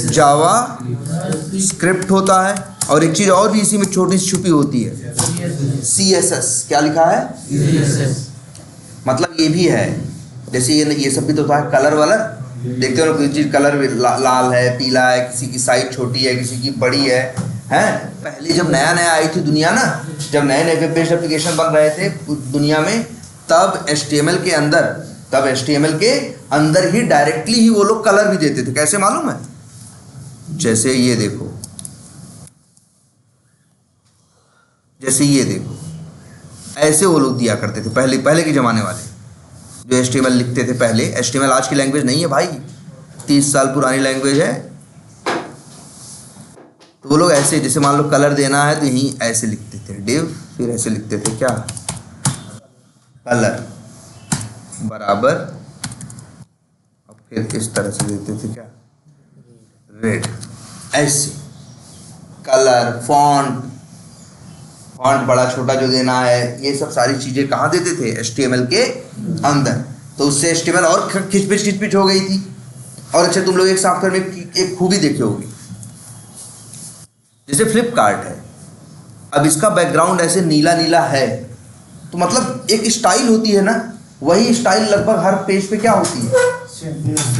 जावा स्क्रिप्ट होता है, और एक चीज़ और भी इसी में छोटी सी छुपी होती है, CSS। क्या लिखा है? CSS। मतलब ये भी है, जैसे ये सब भी तो होता है कलर वालर। देखते हो ना, किसी चीज़ कलर लाल है, पीला है, किसी की साइज छोटी है, किसी की बड़ी है, हैं? पहले जब नया नया आई थी दुनिया ना, जब नए नए वेब बेस्ड एप्लीकेशन बन रहे थे दुनिया में, तब HTML के अंदर ही डायरेक्टली ही वो लोग कलर भी देते थे। कैसे मालूम है? जैसे ये देखो, ऐसे वो लोग दिया करते थे पहले के ज़माने वाले जो HTML लिखते थे पहले। HTML आज की लैंग्वेज नहीं है भाई, 30 साल पुरानी लैंग्वेज है। तो वो लोग ऐसे, जैसे मान लो कलर देना है तो यहीं ऐसे लिखते थे डिव, फिर ऐसे लिखते थे क्या, कलर बराबर, और फिर इस तरह से देते थे क्या, रेड। ऐसे कलर फॉन्ट फॉन्ट बड़ा छोटा जो देना है, ये सब सारी चीजें कहाँ देते थे? HTML के अंदर। तो उससे HTML और खिचपिच हो गई थी। और अच्छा, तुम लोग एक सॉफ्टवेयर में एक खूबी देखे होगी, जैसे फ्लिपकार्ट है, अब इसका बैकग्राउंड ऐसे नीला नीला है, तो मतलब एक स्टाइल होती है ना, वही स्टाइल लगभग हर पेज पे क्या होती है?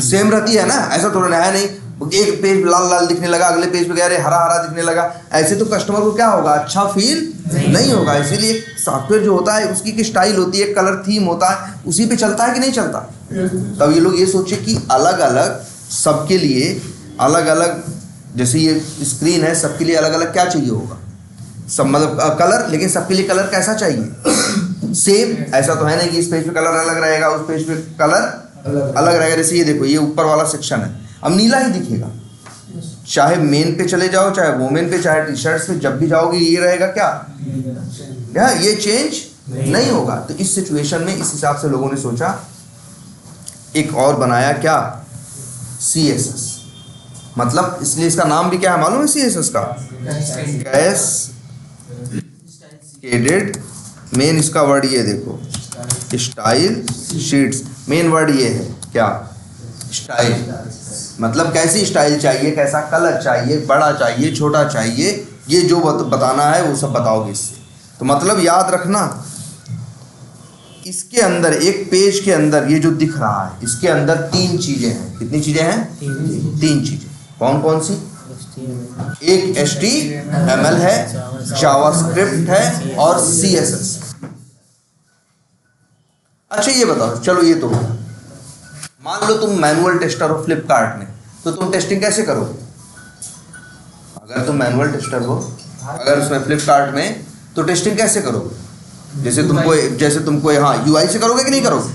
सेम रहती है ना। ऐसा थोड़ा है नहीं एक पेज लाल लाल दिखने लगा, अगले पेज पे अरे हरा हरा दिखने लगा, ऐसे तो कस्टमर को क्या होगा? अच्छा फील नहीं होगा। इसीलिए सॉफ्टवेयर जो होता है उसकी एक स्टाइल होती है, कलर थीम होता है, उसी पे चलता है कि नहीं चलता। तब ये लोग ये सोचे कि अलग अलग सबके लिए अलग अलग, जैसे ये स्क्रीन है, सबके लिए अलग अलग क्या चाहिए होगा? सब मतलब कलर, लेकिन सबके लिए कलर कैसा चाहिए? सेम। ऐसा तो है नहीं कि इस पेज पे कलर अलग रहेगा, उस पेज पे कलर अलग रहेगा। जैसे ये देखो, ये ऊपर वाला सेक्शन है, अब नीला ही दिखेगा, चाहे मेन पे चले जाओ, चाहे वोमेन पे, चाहे टी शर्ट्स पे, जब भी जाओगे ये रहेगा क्या? ये चेंज नहीं होगा। तो इस सिचुएशन में इस हिसाब से लोगों ने सोचा, एक और बनाया क्या? CSS। मतलब इसलिए इसका नाम भी क्या है मालूम है? CSS का कैस्केडेड। मेन इसका वर्ड ये देखो, स्टाइल शीट्स। मेन वर्ड ये है क्या? स्टाइल। मतलब कैसी स्टाइल चाहिए, कैसा कलर चाहिए, बड़ा चाहिए, छोटा चाहिए, ये जो बताना है वो सब बताओगे इससे। तो मतलब याद रखना, इसके अंदर एक पेज के अंदर ये जो दिख रहा है, इसके अंदर 3 चीजें हैं। कितनी चीजें हैं? 3 चीजें। कौन कौन सी? एक HTML है, जावास्क्रिप्ट है और CSS। अच्छा ये बताओ, चलो ये तो मान लो तुम मैनुअल टेस्टर हो फ्लिपकार्ट में, तो तुम टेस्टिंग कैसे करोगे? अगर तुम मैनुअल टेस्टर हो, अगर उसमें फ्लिपकार्ट में, तो टेस्टिंग कैसे करोगे? जैसे तुमको हाँ UI से करोगे कि नहीं करोगे?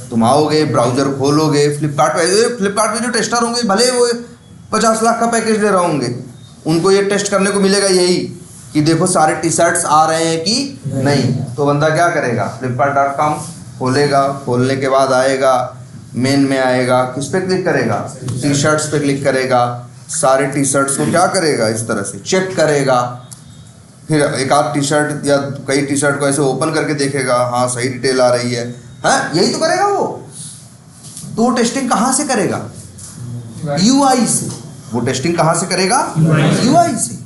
तुम आओगे, ब्राउजर खोलोगे, फ्लिपकार्ट में जो टेस्टर होंगे, भले वो 50 लाख का पैकेज ले रहे होंगे, उनको ये टेस्ट करने को मिलेगा यही कि देखो सारे टी-शर्ट्स आ रहे हैं कि नहीं। तो बंदा क्या करेगा? flipkart.com खोलेगा, खोलने के बाद आएगा, मेन में आएगा, किस पे क्लिक करेगा? टी-शर्ट्स पे क्लिक करेगा, सारे टी-शर्ट्स को क्या करेगा? इस तरह से चेक करेगा, फिर एक आध टी-शर्ट या कई टी-शर्ट को ऐसे ओपन करके देखेगा, हाँ सही डिटेल आ रही है, हाँ यही तो करेगा वो। तो वो टेस्टिंग कहाँ से करेगा? UI से। वो टेस्टिंग कहाँ से करेगा? UI से।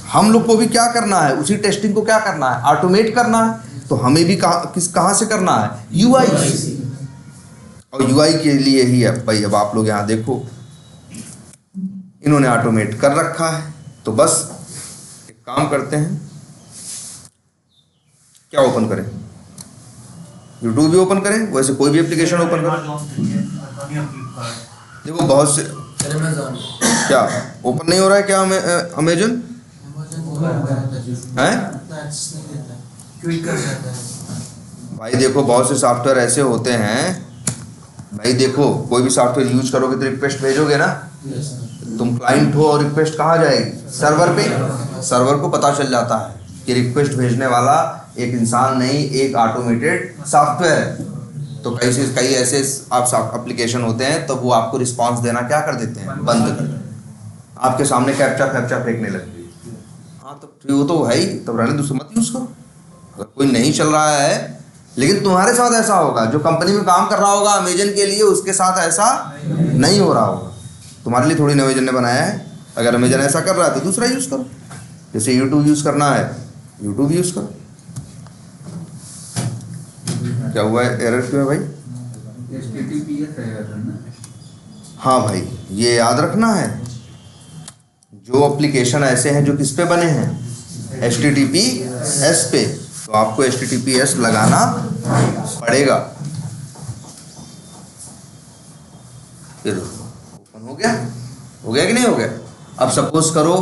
हम लोग को भी क्या करना है? उसी टेस्टिंग को क्या करना है? ऑटोमेट करना है। तो हमें भी कहाँ से करना है? UI से। और UI के लिए ही है भाई। अब आप लोग यहाँ देखो, इन्होंने ऑटोमेट कर रखा है। तो बस एक काम करते हैं, क्या ओपन करें? YouTube भी ओपन करें, वैसे कोई भी एप्लीकेशन ओपन करें। देखो बहुत से क्या ओपन नहीं हो रहा है क्या? अमेजन है भाई। देखो बहुत से सॉफ्टवेयर ऐसे होते हैं भाई। देखो कोई भी सॉफ्टवेयर यूज करोगे तो रिक्वेस्ट भेजोगे ना, तुम क्लाइंट हो और रिक्वेस्ट कहाँ जाएगी? सर्वर पे। सर्वर को पता चल जाता है कि रिक्वेस्ट भेजने वाला एक इंसान नहीं, एक ऑटोमेटेड सॉफ्टवेयर है। तो कई ऐसे आप एप्लीकेशन होते हैं तो वो आपको रिस्पांस देना क्या कर देते हैं? बंद कर देते हैं। आपके सामने कैप्चा फेंकने लगती है। हाँ तो वो तो है ही, तब रहने दूसरे मत यूज़ करो। अगर कोई नहीं चल रहा है, लेकिन तुम्हारे साथ ऐसा होगा, जो कंपनी में काम कर रहा होगा अमेजन के लिए, उसके साथ ऐसा नहीं हो रहा होगा। तुम्हारे लिए थोड़ी अमेजन ने बनाया है। अगर अमेजन ऐसा कर रहा है तो दूसरा यूज़ करो। जैसे यूट्यूब यूज़ करना है, यूट्यूब यूज़ करो। क्या हुआ है? एरर क्यों है भाई? हाँ भाई, ये याद रखना है। जो एप्लीकेशन ऐसे हैं जो किस पे बने हैं? HTTPS पे। तो आपको HTTPS लगाना पड़ेगा। फिर ओपन हो गया? हो गया कि नहीं हो गया? अब सपोज करो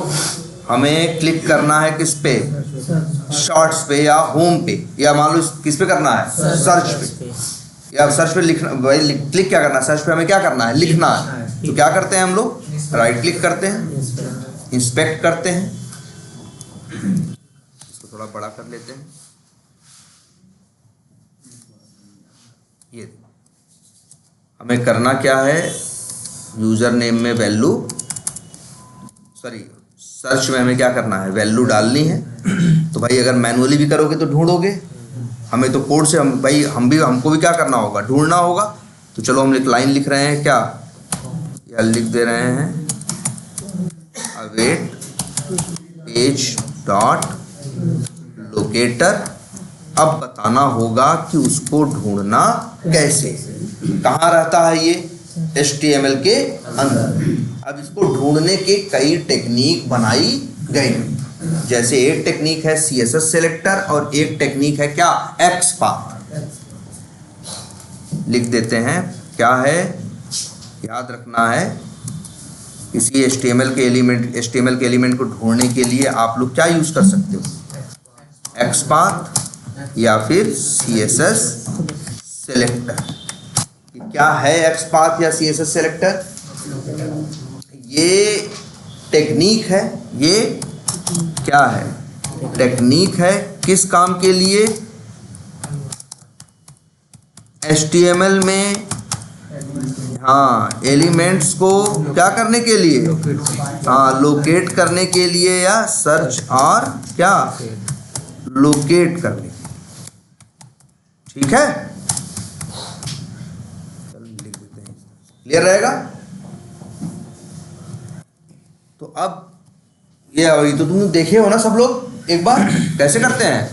हमें क्लिक करना है किस पे? शॉर्ट्स पे या होम पे, या मान लो किस पे करना है? सर्च पे। या सर्च पे लिखना भाई, क्लिक क्या करना है? सर्च पे हमें क्या करना है? लिखना है। तो क्या करते हैं हम लोग? राइट क्लिक करते हैं, इंस्पेक्ट करते हैं। इसको थोड़ा बड़ा कर लेते हैं। ये हमें करना क्या है? यूजर नेम में सर्च में हमें क्या करना है? वैल्यू डालनी है। तो भाई अगर मैनुअली भी करोगे तो ढूंढोगे, हमें तो कोड से हमको भी क्या करना होगा, ढूंढना होगा। तो चलो हम लाइन लिख रहे हैं क्या, या लिख दे रहे हैं अवेट पेज डॉट लोकेटर। अब बताना होगा कि उसको ढूंढना कैसे, कहाँ रहता है ये, HTML के अंदर। अब इसको ढूंढने के कई टेक्निक बनाई गई, जैसे एक टेक्निक है CSS सेलेक्टर और एक टेक्निक है क्या, XPath। लिख देते हैं क्या है, याद रखना है किसी HTML के एलिमेंट को ढूंढने के लिए आप लोग क्या यूज कर सकते हो, XPath या फिर CSS सेलेक्टर। क्या है XPath या CSS सेलेक्टर, ये टेक्निक है, ये क्या है, टेक्निक है किस काम के लिए, HTML में हाँ एलिमेंट्स को क्या करने के लिए, हाँ लोकेट करने के लिए, या सर्च और क्या लोकेट करने के लिए। ठीक है, चलो लिख देते हैं, क्लियर रहेगा। तो अब ये तो तुम देखे हो ना सब लोग, एक बार कैसे करते हैं,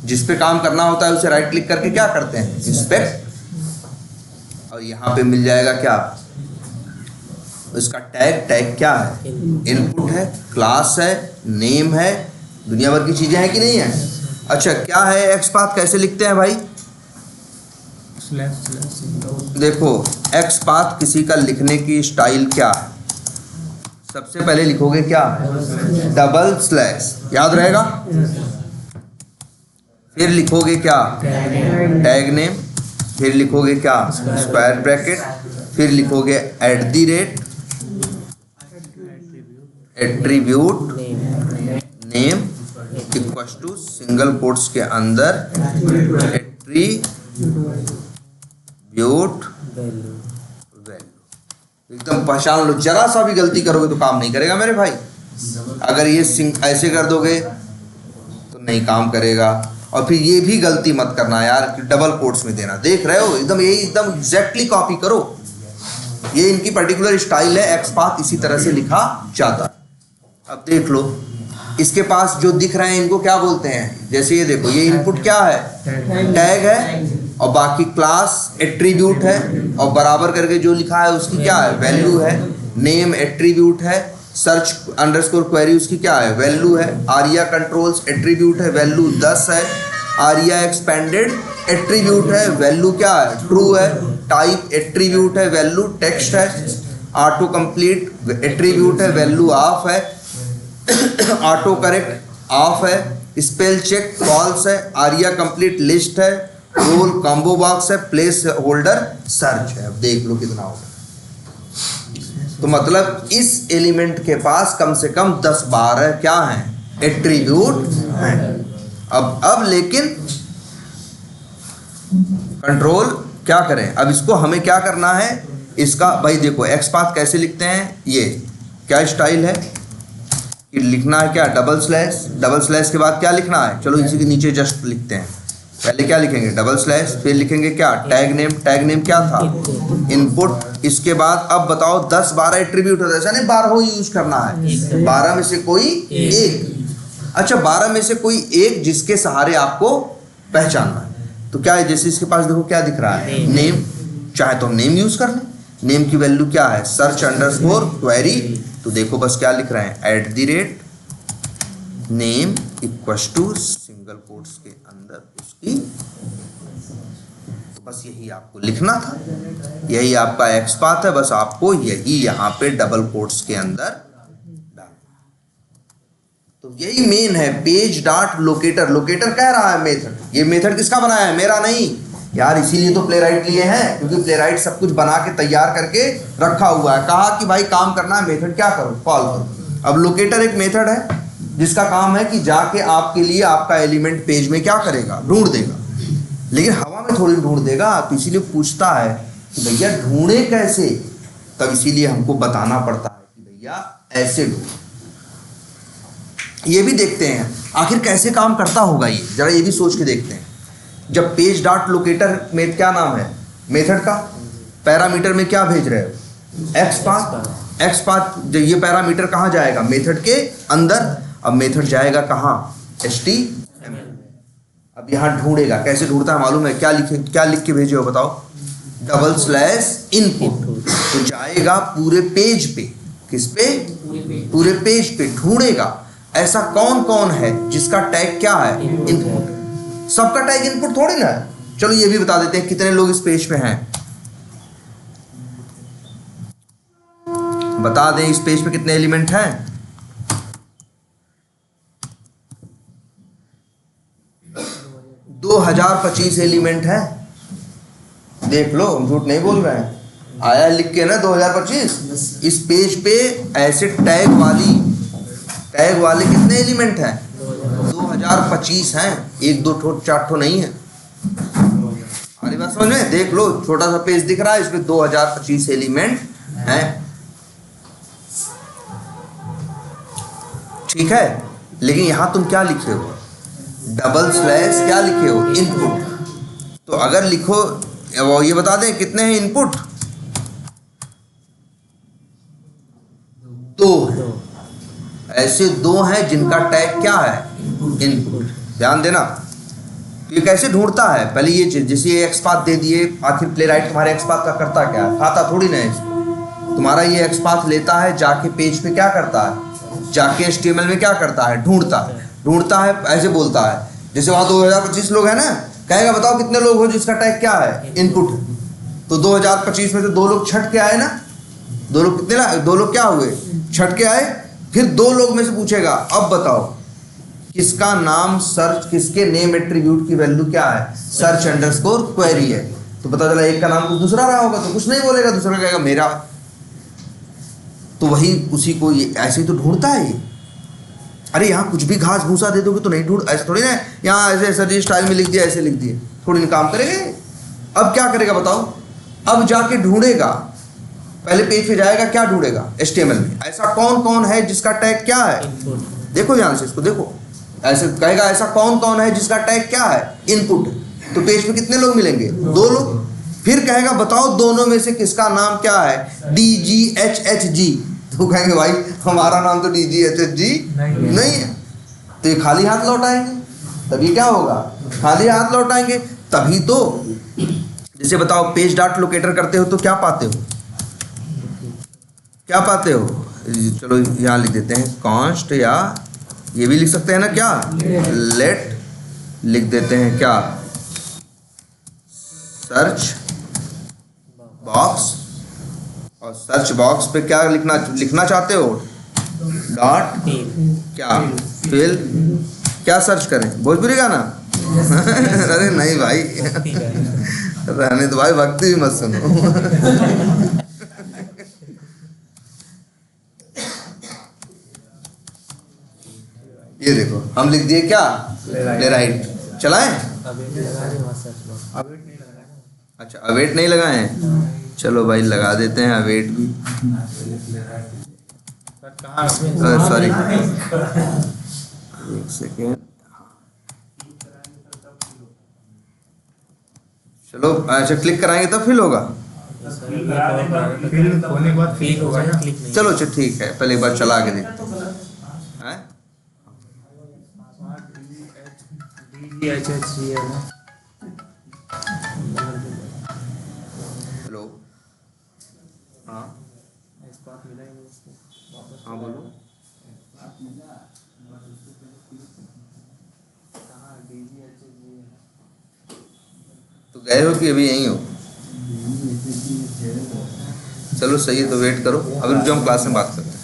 जिस पे काम करना होता है उसे राइट क्लिक करके क्या करते हैं, इंस्पेक्ट, और यहाँ पे मिल जाएगा क्या, इसका टैग क्या है, इनपुट है, क्लास है, नेम है, दुनिया भर की चीजें हैं कि नहीं है। अच्छा क्या है XPath, कैसे लिखते हैं भाई, देखो XPath किसी का लिखने की स्टाइल क्या है, सबसे पहले लिखोगे क्या, डबल स्लैश, याद रहेगा, फिर लिखोगे क्या, टैग नेम, फिर लिखोगे क्या, स्क्वायर ब्रैकेट, फिर लिखोगे @ attribute name equals to single quotes के अंदर एट्रीब्यूट वैल्यू। एकदम पहचान लो, जरा सा भी गलती करोगे तो काम नहीं करेगा मेरे भाई। अगर ये ऐसे कर दोगे तो नहीं काम करेगा, और फिर ये भी गलती मत करना यार कि डबल कोट्स में देना, देख रहे हो एकदम यही एकदम एग्जैक्टली कॉपी करो, ये इनकी पर्टिकुलर स्टाइल है, XPath इसी तरह से लिखा जाता है। अब देख लो इसके पास जो दिख रहे हैं इनको क्या बोलते हैं, जैसे ये देखो ये इनपुट क्या है, टैग है, और बाकी क्लास एट्रीब्यूट है, और बराबर करके जो लिखा है उसकी क्या है, वैल्यू है, नेम एट्रीब्यूट है, सर्च अंडरस्कोर क्वेरी उसकी क्या है, वैल्यू है, आरिया कंट्रोल्स एट्रीब्यूट है, वैल्यू 10 है, आरिया एक्सपेंडेड एट्रीब्यूट है, वैल्यू क्या है, ट्रू है, टाइप एट्रीब्यूट है, वैल्यू टेक्स्ट है, ऑटो कंप्लीट एट्रीब्यूट है, वैल्यू ऑफ है, ऑटो करेक्ट ऑफ है, स्पेल चेक फॉल्स है, आरिया कंप्लीट लिस्ट है, रोल कॉम्बो बॉक्स है, प्लेस होल्डर सर्च है। अब देख लो कितना होगा, तो मतलब इस एलिमेंट के पास कम से कम 10-12 क्या हैं, एट्रीब्यूट हैं। अब लेकिन कंट्रोल क्या करें, अब इसको हमें क्या करना है, इसका भाई देखो XPath कैसे लिखते हैं, ये क्या स्टाइल है कि लिखना है क्या, डबल स्लैश के बाद क्या लिखना है, चलो इसी के नीचे जस्ट लिखते हैं, पहले क्या लिखेंगे, डबल स्लैश, फिर लिखेंगे क्या, टैग नेम क्या था, इनपुट, इसके बाद अब बताओ 10-12 एट्रीब्यूट होता है, ऐसा नहीं 12 यूज करना है, 12 में से कोई एक। अच्छा 12 में से कोई एक जिसके सहारे आपको पहचानना है, तो क्या है, जैसे इसके पास देखो क्या दिख रहा है, नेम, चाहे तो नेम यूज कर लें, नेम की वैल्यू क्या है, सर्च अंडरस्कोर क्वेरी, तो देखो बस क्या लिख रहे हैं, @name equals to single quotes के अंदर उसकी, तो बस यही आपको लिखना था, यही आपका XPath है, बस आपको यही यहाँ पे डबल कोट्स के अंदर डालना। तो यही मेन है पेज डॉट लोकेटर। लोकेटर कह रहा है मेथड, ये मेथड किसका बनाया है, मेरा नहीं यार, इसीलिए तो प्लेराइट लिए हैं, क्योंकि प्लेराइट सब कुछ बना के तैयार करके रखा हुआ है, कहा कि भाई काम करना है मेथड क्या करो, कॉल करो। अब लोकेटर एक मेथड है जिसका काम है कि जाके आपके लिए आपका एलिमेंट पेज में क्या करेगा, ढूंढ देगा, लेकिन हवा में थोड़ी ढूंढ देगा, तो इसीलिए पूछता है कि भैया ढूंढे कैसे, तब इसीलिए हमको बताना पड़ता है कि भैया ऐसे ढूंढो। ये भी देखते हैं आखिर कैसे काम करता होगा ये, जरा ये भी सोच के देखते हैं। जब पेज डॉट लोकेटर में क्या नाम है मेथड का, पैरामीटर में क्या भेज रहे हो एक्स पाथ, जो ये पैरामीटर कहाँ जाएगा मेथड के अंदर, अब मेथड जाएगा कहाँ HTML। अब यहाँ ढूंढेगा, कैसे ढूंढता है मालूम है, क्या लिख के भेजे हो बताओ, $इनपुट, तो जाएगा पूरे पेज पे, किस पे, पूरे पेज पे ढूंढेगा ऐसा कौन कौन है जिसका टैग क्या है इनपुट। सबका टैग इनपुट थोड़ी ना है। चलो ये भी बता देते हैं कितने लोग इस पेज पे हैं, बता दें इस पेज पे कितने एलिमेंट हैं। 2025 एलिमेंट है। देख लो, हम झूठ नहीं बोल रहे हैं, आया लिख के ना 2025। इस पेज पे ऐसे टैग वाले कितने एलिमेंट हैं 2025 हैं, 1 2 4 ठो नहीं है। हमारी बात समझ में, देख लो छोटा सा पेज दिख रहा है, इसमें 2025 एलिमेंट हैं, ठीक है। लेकिन यहां तुम क्या लिखे हो, क्या लिखे हो इनपुट। तो अगर लिखो, वो ये बता दें कितने हैं इनपुट, 2 ऐसे 2 हैं जिनका टैग क्या है इनपुट। ध्यान देना, तो ये कैसे ढूंढता है, पहले ये चीज, जैसे ये एक्स पाथ दे दिए, आखिर प्ले राइट तुम्हारे एक्स पाथ का करता क्या है, खाता थोड़ी ना है तुम्हारा, ये एक्स पाथ लेता है, जाके पेज पे क्या करता है, जाके HTML में क्या करता है, ढूंढता है, ऐसे बोलता है। जैसे वहाँ 2025 लोग हैं ना, कहेगा बताओ कितने लोग हो जिसका टैग क्या है इनपुट। तो 2025 में तो 2 लोग छट के आए ना, 2 लोग कितने, 2 लोग क्या हुए, छट के आए। फिर 2 लोग में से पूछेगा अब बताओ किसका नाम सर्च, किसके नेम एट्रीब्यूट की वैल्यू क्या है, सर्च अंडरस्कोर क्वेरी है। तो पता चला एक का नाम कुछ दूसरा रहा होगा, तो कुछ नहीं बोलेगा, दूसरा कहेगा मेरा। तो वही उसी को ये ऐसे ही तो ढूंढता है ये। अरे यहाँ कुछ भी घास भूसा दे दोगे तो नहीं ढूंढ, ऐसे थोड़ी ना, यहाँ ऐसे सर स्टाइल में लिख दिया, ऐसे लिख दिए, थोड़ी ना काम करेंगे। अब क्या करेगा बताओ, अब जाके ढूंढेगा, पहले पेज पे जाएगा, क्या ढूंढेगा HTML में, ऐसा कौन कौन है जिसका टैग क्या है, देखो ध्यान से इसको देखो, ऐसे कहेगा ऐसा कौन कौन है जिसका टैग क्या है इनपुट। तो पेज पे कितने लोग मिलेंगे, 2 लोग। फिर कहेगा बताओ दोनों में से किसका नाम क्या है DGHHG। तो कहेंगे भाई हमारा नाम तो DGHHG नहीं है, तो ये खाली हाथ लौटाएंगे, तभी क्या होगा, खाली हाथ लौटाएंगे। तभी तो जैसे बताओ पेज डॉट लोकेटर करते हो तो क्या पाते हो, चलो यहाँ लिख देते हैं कॉन्स्ट, या ये भी लिख सकते हैं ना क्या, लेट लिख देते हैं क्या, सर्च बॉक्स, और सर्च बॉक्स पे क्या लिखना चाहते हो, डॉट क्या फिल, क्या सर्च करें, भोजपुरी गाना। अरे नहीं भाई, रहने तो भाई, भक्ति भी मत सुनो। ये देखो हम लिख दिए क्या, प्ले राइट, चलाएं। अच्छा अवेट नहीं लगाए हैं, चलो भाई लगा देते हैं अवेट भी। सॉरी एक सेकेंड, चलो अच्छा क्लिक कराएंगे तब फिल होगा, चलो अच्छा ठीक है, पहले एक बार चला के देखते हैं। हेलो, हाँ हाँ बोलो, तो गए हो कि अभी यहीं हो, चलो सही है तो वेट करो, अभी रुक जाओ, हम क्लास में बात करते हैं।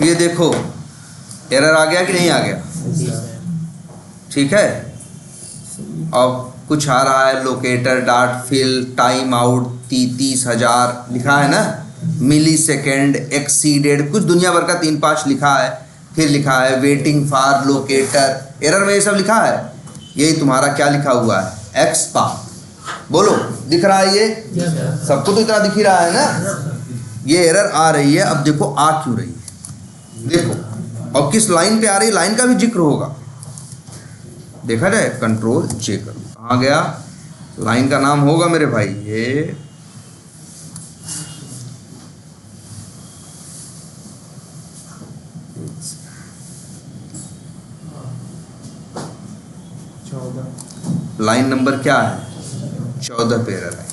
ये देखो एरर आ गया कि नहीं आ गया, ठीक है। अब कुछ आ रहा है locator dot fill timeout 30,000 लिखा है ना, मिली सेकेंड एक्सीडेड, कुछ दुनिया भर का 3-5 लिखा है। फिर लिखा है वेटिंग फॉर लोकेटर, एरर में ये सब लिखा है। यही तुम्हारा क्या लिखा हुआ है, एक्स पाथ। बोलो दिख रहा है ये? सबको तो इतना दिख ही रहा है ना। ये एरर आ रही है, अब देखो आ क्यों रही है, देखो और किस लाइन पे आ रही है, लाइन का भी जिक्र होगा, देखा जाए। कंट्रोल जे करो, कहाँ गया, लाइन का नाम होगा मेरे भाई ये लाइन नंबर क्या है, 14 पे एरर आई।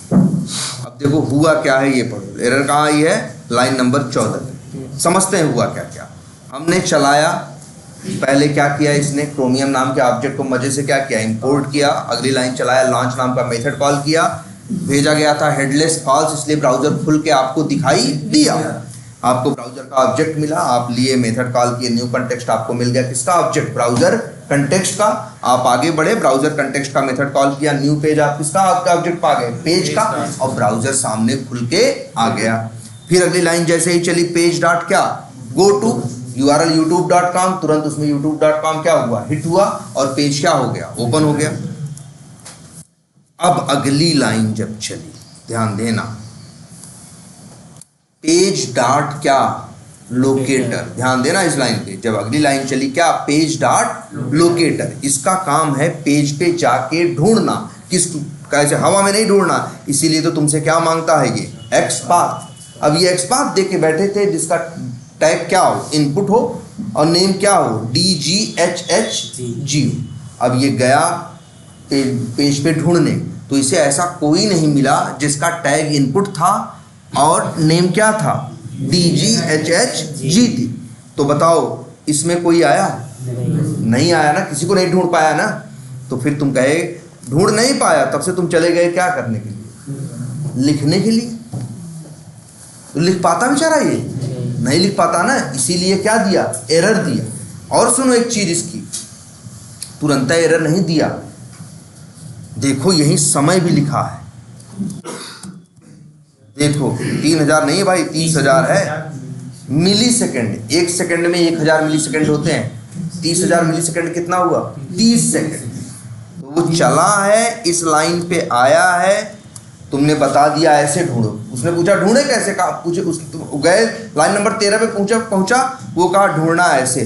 अब देखो हुआ क्या है ये पढ़ो, एरर कहाँ आई है, लाइन नंबर 14 पे। समझते हैं हुआ क्या क्या। हमने चलाया, पहले क्या किया इसने, क्रोमियम नाम के ऑब्जेक्ट को मजे से क्या किया, इंपोर्ट किया। अगली लाइन चलाया, लॉन्च नाम का मेथड कॉल किया, भेजा गया था हेडलेस फॉल्स, इसलिए ब्राउजर खुल के आपको दिखाई दिया, आपको ब्राउजर का ऑब्जेक्ट मिला, आप लिए मेथड कॉल किए, न्यू कंटेक्स्ट आपको मिल गया, किसका ऑब्जेक्ट, ब्राउजर कंटेक्स्ट का। आप आगे बढ़े, ब्राउजर कंटेक्स्ट का मेथड कॉल किया, न्यू पेज, आप किसका आपका ऑब्जेक्ट पा गए, पेज का, और ब्राउजर सामने खुल के आ गया। फिर अगली लाइन जैसे ही चली, पेज डॉट क्या, गो टू URL youtube.com, तुरंत उसमें youtube.com क्या हुआ, हिट हुआ, और पेज क्या हो गया, ओपन हो गया। अब अगली लाइन जब चली, ध्यान देना, पेज डॉट क्या, लोकेटर, ध्यान देना इस लाइन पे। जब अगली लाइन चली क्या, पेज डॉट लोकेटर, इसका काम है पेज पे जाके ढूंढना, किस कैसे, हवा में नहीं ढूंढना, इसीलिए तो तुमसे क्या मांगता है ये, एक्सपाथ। अब ये एक्सपाथ दे के बैठे थे, जिसका टैग क्या हो, इनपुट हो, और नेम क्या हो, DGHHG। अब ये गया पेज पे ढूंढने, तो इसे ऐसा कोई नहीं मिला जिसका टैग इनपुट था और नेम क्या था, DGHHG थी। तो बताओ इसमें कोई आया, नहीं आया ना, किसी को नहीं ढूंढ पाया ना। तो फिर तुम कहे ढूंढ नहीं पाया, तब से तुम चले गए क्या करने के लिए, लिखने के लिए। तो लिख पाता बेचारा, ये नहीं लिख पाता ना, इसीलिए क्या दिया, एरर दिया। और सुनो एक चीज इसकी, तुरंत एरर नहीं दिया, देखो यही समय भी लिखा है, देखो 3000 नहीं है भाई, 30,000 है। मिली सेकेंड, एक सेकेंड में 1000 मिली सेकेंड होते हैं, 30,000 मिली सेकेंड कितना हुआ, 30 सेकेंड। तो वो चला है, इस लाइन पे आया है, तुमने बता दिया ऐसे ढूंढो। उसने पूछा ढूंढे कैसे, कहा पूछे, उस गए लाइन नंबर 13 पे पहुंचा, वो कहा ढूंढना ऐसे।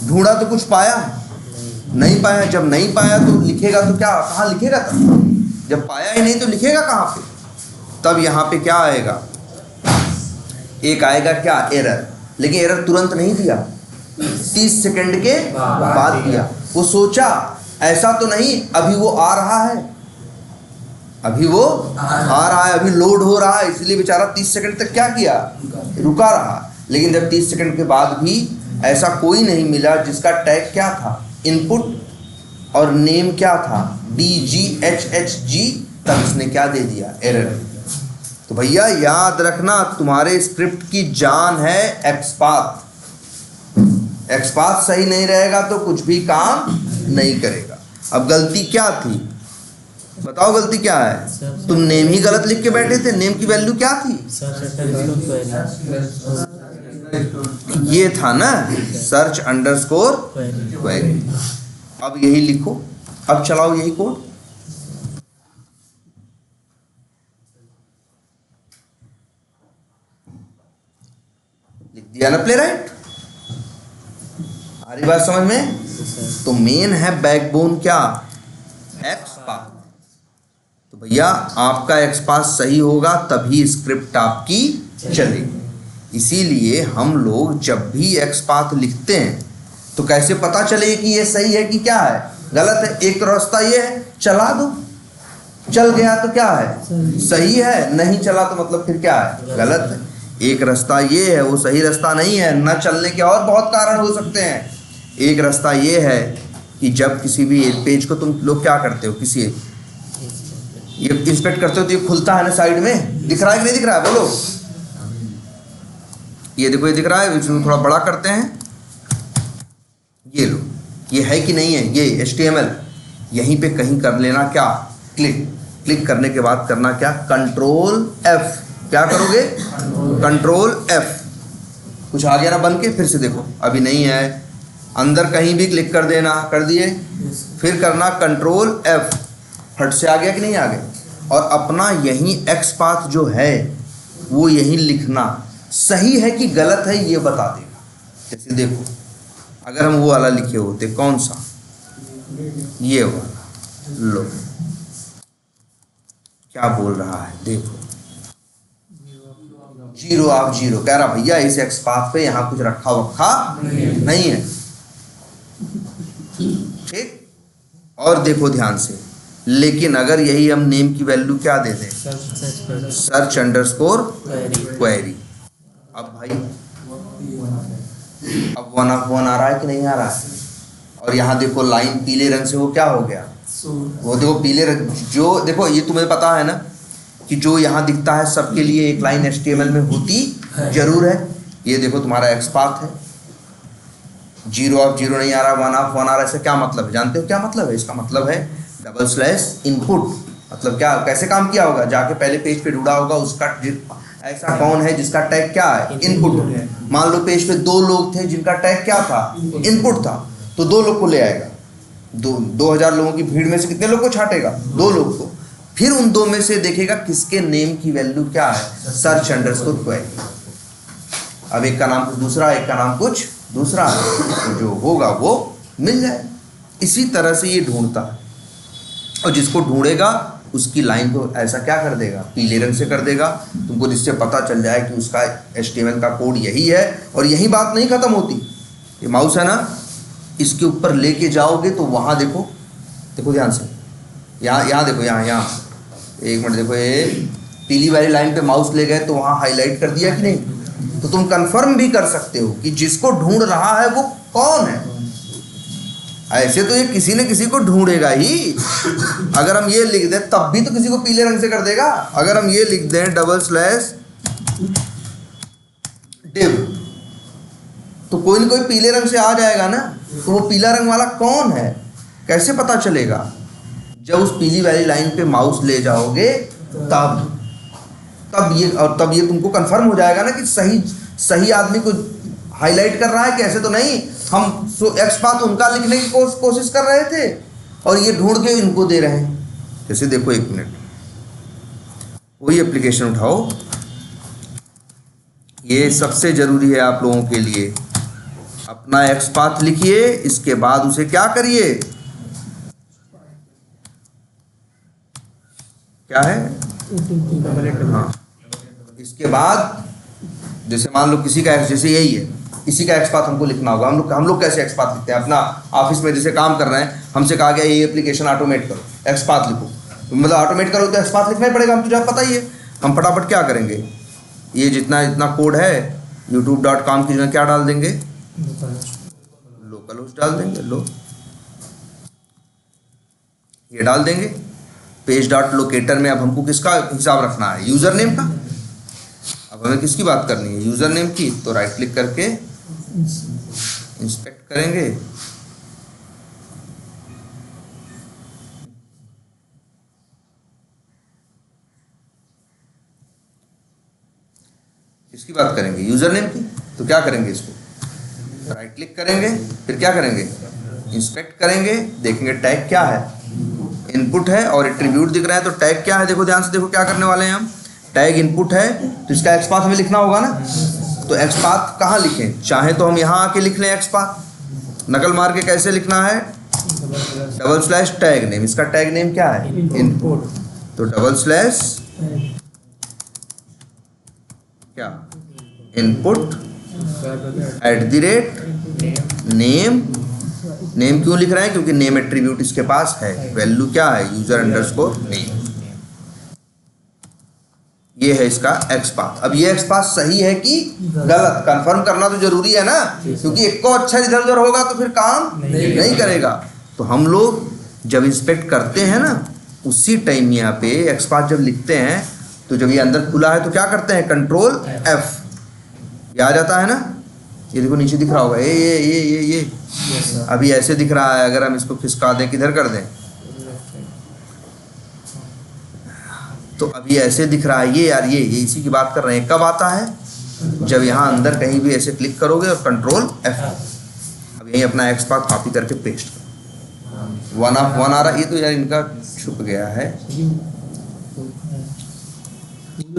ढूंढा तो कुछ पाया नहीं पाया, जब नहीं पाया तो लिखेगा तो क्या, कहाँ लिखेगा तब, जब पाया ही नहीं तो लिखेगा कहाँ पे। तब यहाँ पे क्या आएगा, एक आएगा क्या, एरर। लेकिन एरर तुरंत नहीं दिया, 30 सेकंड के बाद दिया। वो सोचा ऐसा तो नहीं, अभी वो आ रहा है, अभी वो आ रहा है, अभी लोड हो रहा है, इसलिए बेचारा 30 सेकंड तक क्या किया, रुका रहा। लेकिन जब 30 सेकंड के बाद भी ऐसा कोई नहीं मिला जिसका टैग क्या था, इनपुट, और नेम क्या था, DGHHG, तब इसने क्या दे दिया, एरर। तो भैया याद रखना, तुम्हारे स्क्रिप्ट की जान है एक्सपाथ। एक्सपाथ सही नहीं रहेगा तो कुछ भी काम नहीं करेगा। अब गलती क्या थी, बताओ गलती क्या है, तुम नेम ही गलत लिख के बैठे थे। नेम की वैल्यू क्या थी, ये था ना, सर्च अंडरस्कोर क्वेरी। अब यही लिखो, अब चलाओ यही कोड। लिख दिया ना प्ले राइट, आ रही बात समझ में। तो मेन है बैकबोन क्या, एक्सपाथ। तो भैया आपका एक्सपाथ सही होगा तभी स्क्रिप्ट आपकी चलेगी। इसीलिए हम लोग जब भी एक्सपाथ लिखते हैं तो कैसे पता चले कि ये सही है कि क्या है, गलत है। एक तो रास्ता ये है, चला दो, चल गया तो क्या है, सही है, नहीं चला तो मतलब फिर क्या है, गलत है। एक रास्ता ये है, वो सही रास्ता नहीं है। न चलने के और बहुत कारण हो सकते हैं। एक रास्ता ये है कि जब किसी भी पेज को तुम लोग क्या करते हो, किसी ये इंस्पेक्ट करते हो तो ये खुलता है ना साइड में, दिख रहा है कि नहीं दिख रहा है, बोलो। ये देखो, ये दिख रहा है, इसको थोड़ा बड़ा करते हैं, ये लो, ये है कि नहीं है, ये HTML यहीं पे कहीं कर लेना क्या, क्लिक। क्लिक करने के बाद करना क्या, कंट्रोल F। क्या करोगे, कंट्रोल F। कुछ आ गया ना बन के, फिर से देखो, अभी नहीं है, अंदर कहीं भी क्लिक कर देना, कर दिए, फिर करना कंट्रोल F। फट से आ गया कि नहीं आ गया। और अपना यही एक्स पाथ जो है वो यही लिखना, सही है कि गलत है ये बता देगा। जैसे देखो अगर हम वो वाला लिखे होते, कौन सा, ये वाला, लो क्या बोल रहा है देखो, जीरो ऑफ जीरो, कह रहा भैया इस एक्स पाथ पे यहाँ कुछ रखा वखा नहीं है। ठीक, और देखो ध्यान से, लेकिन अगर यही हम नेम की वैल्यू क्या दे दें, सर्च अंडरस्कोर क्वेरी, अब भाई अब 1 ऑफ 1 आ रहा है कि नहीं आ रहा है। और यहाँ देखो लाइन पीले रंग से वो क्या हो गया, वो देखो पीले रंग, जो देखो ये तुम्हें पता है ना कि जो यहाँ दिखता है सबके लिए एक लाइन HTML में होती जरूर है। ये देखो तुम्हारा एक्स पाथ है, 0 ऑफ 0 नहीं आ रहा, 1 ऑफ 1 आ रहा है। इसका क्या मतलब है, जानते हो क्या मतलब है? इसका मतलब है डबल स्लैश इनपुट। मतलब क्या, कैसे काम किया होगा, जाके पहले पेज पे ढूंढा होगा उसका ऐसा कौन है जिसका टैग क्या है, इनपुट। मान लो पेज पे 2 लोग थे जिनका टैग क्या था, इनपुट था, तो 2 लोग को ले आएगा। 2000 लोगों की भीड़ में से कितने लोग को छाटेगा, 2 लोग को। फिर उन 2 में से देखेगा किसके नेम की वैल्यू क्या है, सर्च अंडरस्कोर क्वेरी। अब एक का नाम कुछ दूसरा, एक का नाम कुछ दूसरा, तो जो होगा वो मिल जाए। इसी तरह से ये ढूंढता है, और जिसको ढूंढेगा उसकी लाइन को ऐसा क्या कर देगा, पीले रंग से कर देगा तुमको, जिससे पता चल जाए कि उसका HTML का कोड यही है। और यही बात नहीं खत्म होती, ये माउस है ना, इसके ऊपर लेके जाओगे तो वहाँ देखो, देखो ध्यान से, यहाँ देखो, यहाँ एक मिनट देखो, ये पीली वाली लाइन पे माउस ले गए तो वहाँ हाईलाइट कर दिया कि नहीं, तो तुम कंफर्म भी कर सकते हो कि जिसको ढूंढ रहा है वो कौन है। ऐसे तो ये किसी न किसी को ढूंढेगा ही। अगर हम ये लिख दें तब भी तो किसी को पीले रंग से कर देगा। अगर हम ये लिख दें डबल स्लैश डिव, तो कोई न कोई पीले रंग से आ जाएगा ना। तो वो पीला रंग वाला कौन है कैसे पता चलेगा, जब उस पीली वाली लाइन पे माउस ले जाओगे तब ये तुमको कंफर्म हो जाएगा ना कि सही आदमी को हाईलाइट कर रहा है। कैसे तो नहीं, हम एक्स पाथ उनका लिखने की कोशिश कर रहे थे और ये ढूंढ के इनको दे रहे हैं। जैसे देखो एक मिनट, वही एप्लीकेशन उठाओ, ये सबसे जरूरी है आप लोगों के लिए। अपना एक्स पाथ लिखिए, इसके बाद उसे क्या करिए, क्या है, हाँ, इसके बाद जैसे मान लो किसी का एक्स, जैसे यही है, इसी का एक्स पाथ हमको लिखना होगा। हम लोग कैसे एक्स पाथ लिखते हैं, अपना ऑफिस में जैसे काम कर रहे हैं, हमसे कहा गया ये एप्लीकेशन ऑटोमेट करो, एक्स पाथ लिखो, तो मतलब ऑटोमेट करो तो एक्स पाथ लिखना ही पड़ेगा, हम तो जब पता ही है। हम फटाफट क्या करेंगे, ये जितना कोड है youtube.com की जगह क्या डाल देंगे, लोकल होस्ट डाल देंगे, लो ये डाल देंगे। पेज डॉट लोकेटर में अब हमको किसका हिसाब रखना है, यूज़र नेम का। अब हमें किसकी बात करनी है, यूज़र नेम की, तो राइट क्लिक करके इंस्पेक्ट करेंगे। किसकी बात करेंगे, यूज़र नेम की, तो क्या करेंगे, इसको राइट क्लिक करेंगे, फिर क्या करेंगे, इंस्पेक्ट करेंगे, देखेंगे टैग क्या है, इनपुट है और एट्रीब्यूट दिख रहा है, तो टैग क्या है, देखो ध्यान से, देखो क्या करने वाले हैं हम, टैग इनपुट है तो इसका एक्स पाथ हमें लिखना होगा ना। तो एक्स पाथ कहाँ लिखें, चाहे तो हम यहाँ आके लिख लें एक्स पाथ, नकल मार के कैसे लिखना है, डबल स्लैश टैग नेम, इसका टैग नेम क्या है, इनपुट, तो डबल स्लैश क्या, इनपुट @ नेम। नेम क्यों लिख रहे हैं, क्योंकि नेम एट्रीब्यूट इसके पास है, वैल्यू क्या है, यूजर अंडरस्कोर नेम। ये है इसका एक्स पाथ। अब ये एक्स पाथ सही है कि गलत, कंफर्म करना तो जरूरी है ना, क्योंकि एक को अच्छा इधर उधर होगा तो फिर काम नहीं करेगा। तो हम लोग जब इंस्पेक्ट करते हैं ना, उसी टाइम यहाँ पे एक्स पाथ जब लिखते हैं, तो जब ये अंदर खुला है तो क्या करते हैं, कंट्रोल F, ये आ जाता है ना। ये देखो नीचे दिख रहा होगा, ये अभी ऐसे दिख रहा है। अगर हम इसको खिसका दें, किधर कर दें, तो अभी ऐसे दिख रहा है। ये यार ये इसी की बात कर रहे हैं। कब आता है, जब यहाँ अंदर कहीं भी ऐसे क्लिक करोगे और कंट्रोल F, अब यही अपना एक्स पाथ कॉपी करके पेस्ट करो, वन ऑफ वन आ रहा, ये तो यार इनका छुप गया है।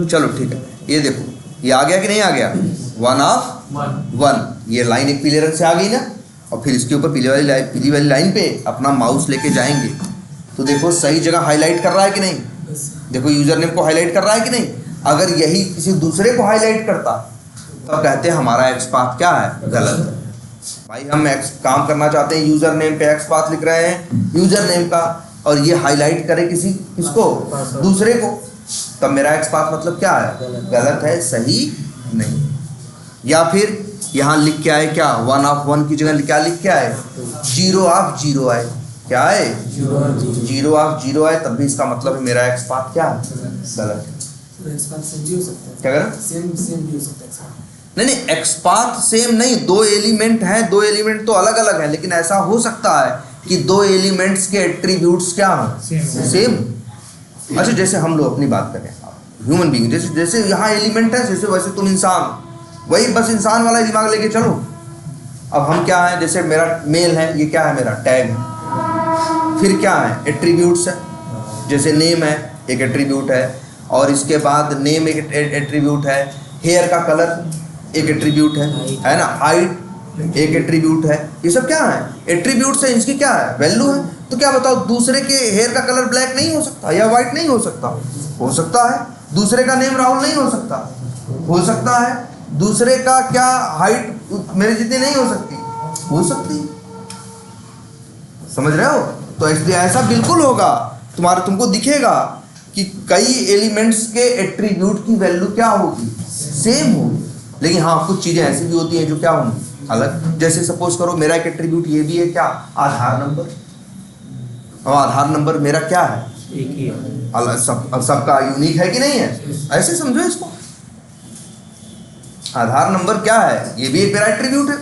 चलो ठीक है, ये देखो ये आ गया कि नहीं आ गया, वन ऑफ वन, ये लाइन एक पीले रंग से आ गई ना, और फिर इसके ऊपर पीली वाली लाइन पे अपना माउस लेके जाएंगे तो देखो सही जगह हाईलाइट कर रहा है कि नहीं, देखो यूजर नेम को हाईलाइट कर रहा है कि नहीं। अगर यही किसी दूसरे को हाईलाइट करता तो कहते हैं हमारा एक्स पाथ क्या है, गलत है। भाई हम एक्स काम करना चाहते हैं, यूजर नेम पे एक्स पाथ लिख रहे हैं यूजर नेम का, और ये हाईलाइट करे किसको, दूसरे को, तब मेरा एक्स पाथ मतलब क्या है, गलत है, सही नहीं। या फिर यहाँ लिख के आए क्या, वन ऑफ वन की जगह क्या लिख के आए, जीरो ऑफ जीरो आए, क्या है, जीरो ऑफ जीरो आए, तब भी इसका मतलब है मेरा एक्स पाथ क्या है, गलत है। क्या करें, नहीं एक्स पाथ सेम नहीं, दो एलिमेंट हैं, दो एलिमेंट तो अलग अलग है, लेकिन ऐसा हो सकता है कि दो एलिमेंट्स के एट्रीब्यूट्स क्या हो, सेम। अच्छा जैसे हम लोग अपनी बात करें, ह्यूमन बीइंग, जैसे जैसे यहाँ एलिमेंट है जैसे वैसे तुम इंसान, वही बस इंसान वाला दिमाग लेके चलो। अब हम क्या है, जैसे मेरा मेल है, ये क्या है, मेरा टैग है। फिर क्या है, एट्रीब्यूट्स है, जैसे नेम है एक एट्रीब्यूट है, और इसके बाद नेम एक एट्रीब्यूट है, हेयर का कलर एक एट्रीब्यूट है ना, हाइट एक एट्रीब्यूट है, ये सब क्या है, एट्रीब्यूट्स है, इसकी क्या है, वैल्यू है। तो क्या बताओ, दूसरे के हेयर का कलर ब्लैक नहीं हो सकता या वाइट नहीं हो सकता, हो सकता है। दूसरे का नेम राहुल नहीं हो सकता, हो सकता है। दूसरे का क्या हाइट मेरे जितनी नहीं हो सकती, हो सकती, समझ रहे हो। तो इसलिए ऐसा बिल्कुल होगा, तुमको दिखेगा कि कई एलिमेंट्स के एट्रीब्यूट की वैल्यू क्या होगी, सेम होगी, लेकिन हाँ कुछ चीजें ऐसी भी होती हैं जो क्या होंगी, अलग। जैसे सपोज करो मेरा एक एट्रीब्यूट ये भी है क्या, आधार नंबर, और आधार नंबर मेरा क्या है, एक ही है, अलग, सबका यूनिक है कि नहीं है, ऐसे समझो इसको। आधार नंबर क्या है, ये भी एक मेरा एट्रीब्यूट है,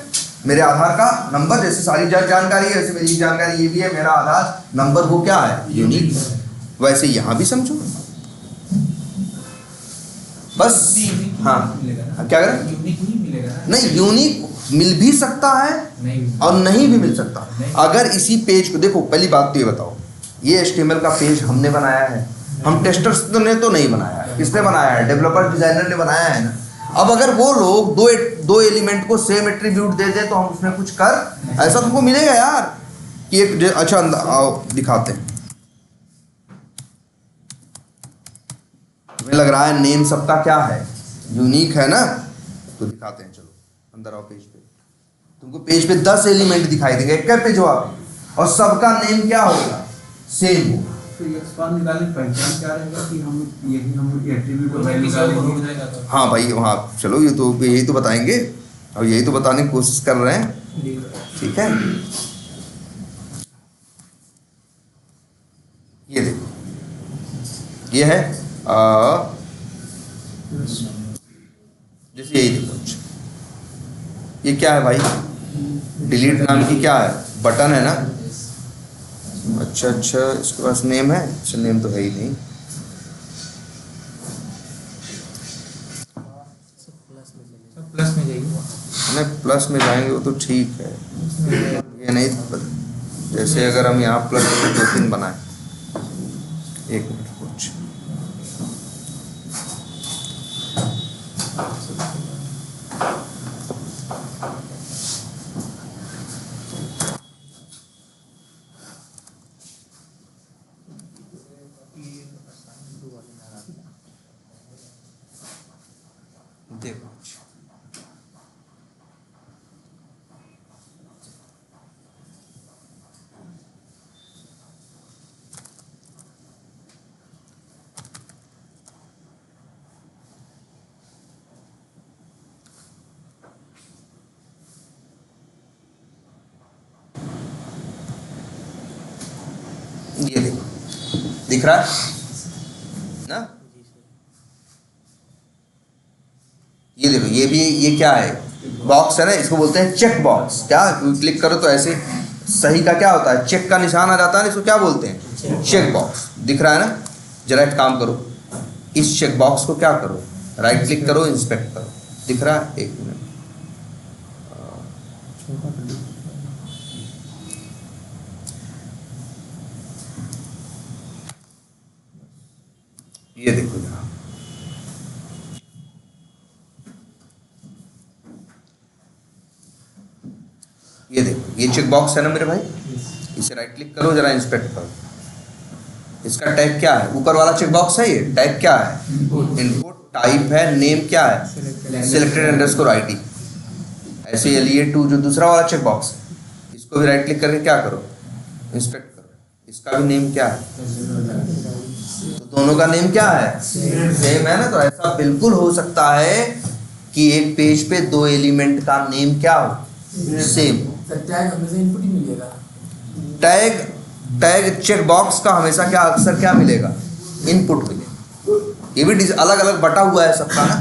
मेरे आधार का नंबर जैसे सारी जानकारी है वैसे मेरी जानकारी ये भी है, मेरा आधार नंबर वो क्या है, यूनिक है। वैसे यहाँ भी समझो बस। हाँ क्या करें, नहीं यूनिक मिल भी सकता है और नहीं भी मिल सकता। अगर इसी पेज को देखो, पहली बात तो ये बताओ, ये HTML का पेज हमने बनाया है, हम टेस्टर्स ने तो नहीं बनाया है, किसने बनाया है, डेवलपर डिजाइनर ने बनाया है ना। अब अगर वो लोग दो एलिमेंट को सेम एट्रीब्यूट दे दे तो हम उसमें कुछ कर, ऐसा तुमको मिलेगा यार कि एक, अच्छा आओ दिखाते हैं। तुम्हें लग रहा है नेम सबका क्या है, यूनिक है ना, तो दिखाते हैं, चलो अंदर आओ पेज पे। तुमको पेज पे 10 एलिमेंट दिखाई देंगे, एक पेज हुआ, और सबका नेम क्या होगा, सेम होगा। तो ये एक्सपांड निकालने की पहचान क्या रहेगा कि हम एट्रीब्यूट को वैल्यू निकालेंगे। हाँ भाई, हाँ चलो ये तो यही तो बताएंगे, और यही तो बताने की कोशिश कर रहे हैं, ठीक है। ये देखो, ये है जैसे यही देखो, ये क्या है भाई, डिलीट नाम की क्या है, बटन है ना। अच्छा इसके पास नेम है, अच्छा नेम तो है ही नहीं, प्लस में जाइए, नहीं प्लस में जाएंगे वो तो ठीक है, ये नहीं, जैसे अगर हम यहाँ प्लस 2-3 बनाए, एक मिनट कुछ, देखो ये देखो, दिख रहा है ना, ये देखो, ये क्या है, बॉक्स है ना, इसको बोलते हैं चेक बॉक्स। क्या क्लिक करो तो ऐसे सही का क्या होता है, चेक का निशान आ जाता है, इसको क्या बोलते हैं, चेक बॉक्स। दिख रहा है ना, जरा एक काम करो, इस चेक बॉक्स को क्या करो, राइट क्लिक करो, इंस्पेक्ट करो, दिख रहा है, एक मिनट, ये देखो ये चेक बॉक्स है ना मेरे भाई, इसे राइट क्लिक करो, जरा इंस्पेक्ट करो। इसका टैग क्या है? ऊपर वाला चेक बॉक्स है, ये टैग क्या है? इनपुट। टाइप है, नेम क्या है? selected_id। ऐसे LEA2 जो दूसरा वाला चेक बॉक्स है, इसको भी राइट क्लिक करके क्या करो? इंस्पेक्ट करो। इसका भी नेम क्या है? तो दोनों का नेम क्या है? सेम है ना। तो ऐसा बिल्कुल हो सकता है कि एक पेज पे दो एलिमेंट का नेम क्या हो? सेम। टैग हमेशा इनपुट ही मिलेगा। टैग चेक बॉक्स का हमेशा क्या अक्सर क्या मिलेगा? इनपुट मिलेगा। ये भी अलग अलग बटा हुआ है सबका ना,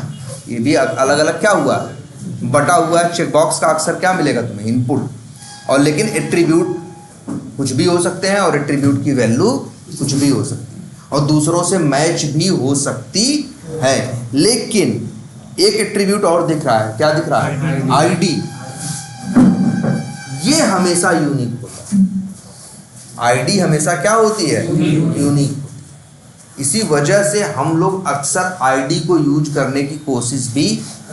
ये भी अलग अलग क्या हुआ है? बटा हुआ है। चेक बॉक्स का अक्सर क्या मिलेगा तुम्हें? इनपुट। और लेकिन एट्रीब्यूट कुछ भी हो सकते हैं, और एट्रीब्यूट की वैल्यू कुछ भी हो सकती है, और दूसरों से मैच भी हो सकती है। लेकिन एक एट्रीब्यूट और दिख रहा है, क्या दिख रहा है? आईडी। ये हमेशा यूनिक होता है। आईडी हमेशा क्या होती है? यूनिक। इसी वजह से हम लोग अक्सर आईडी को यूज करने की कोशिश भी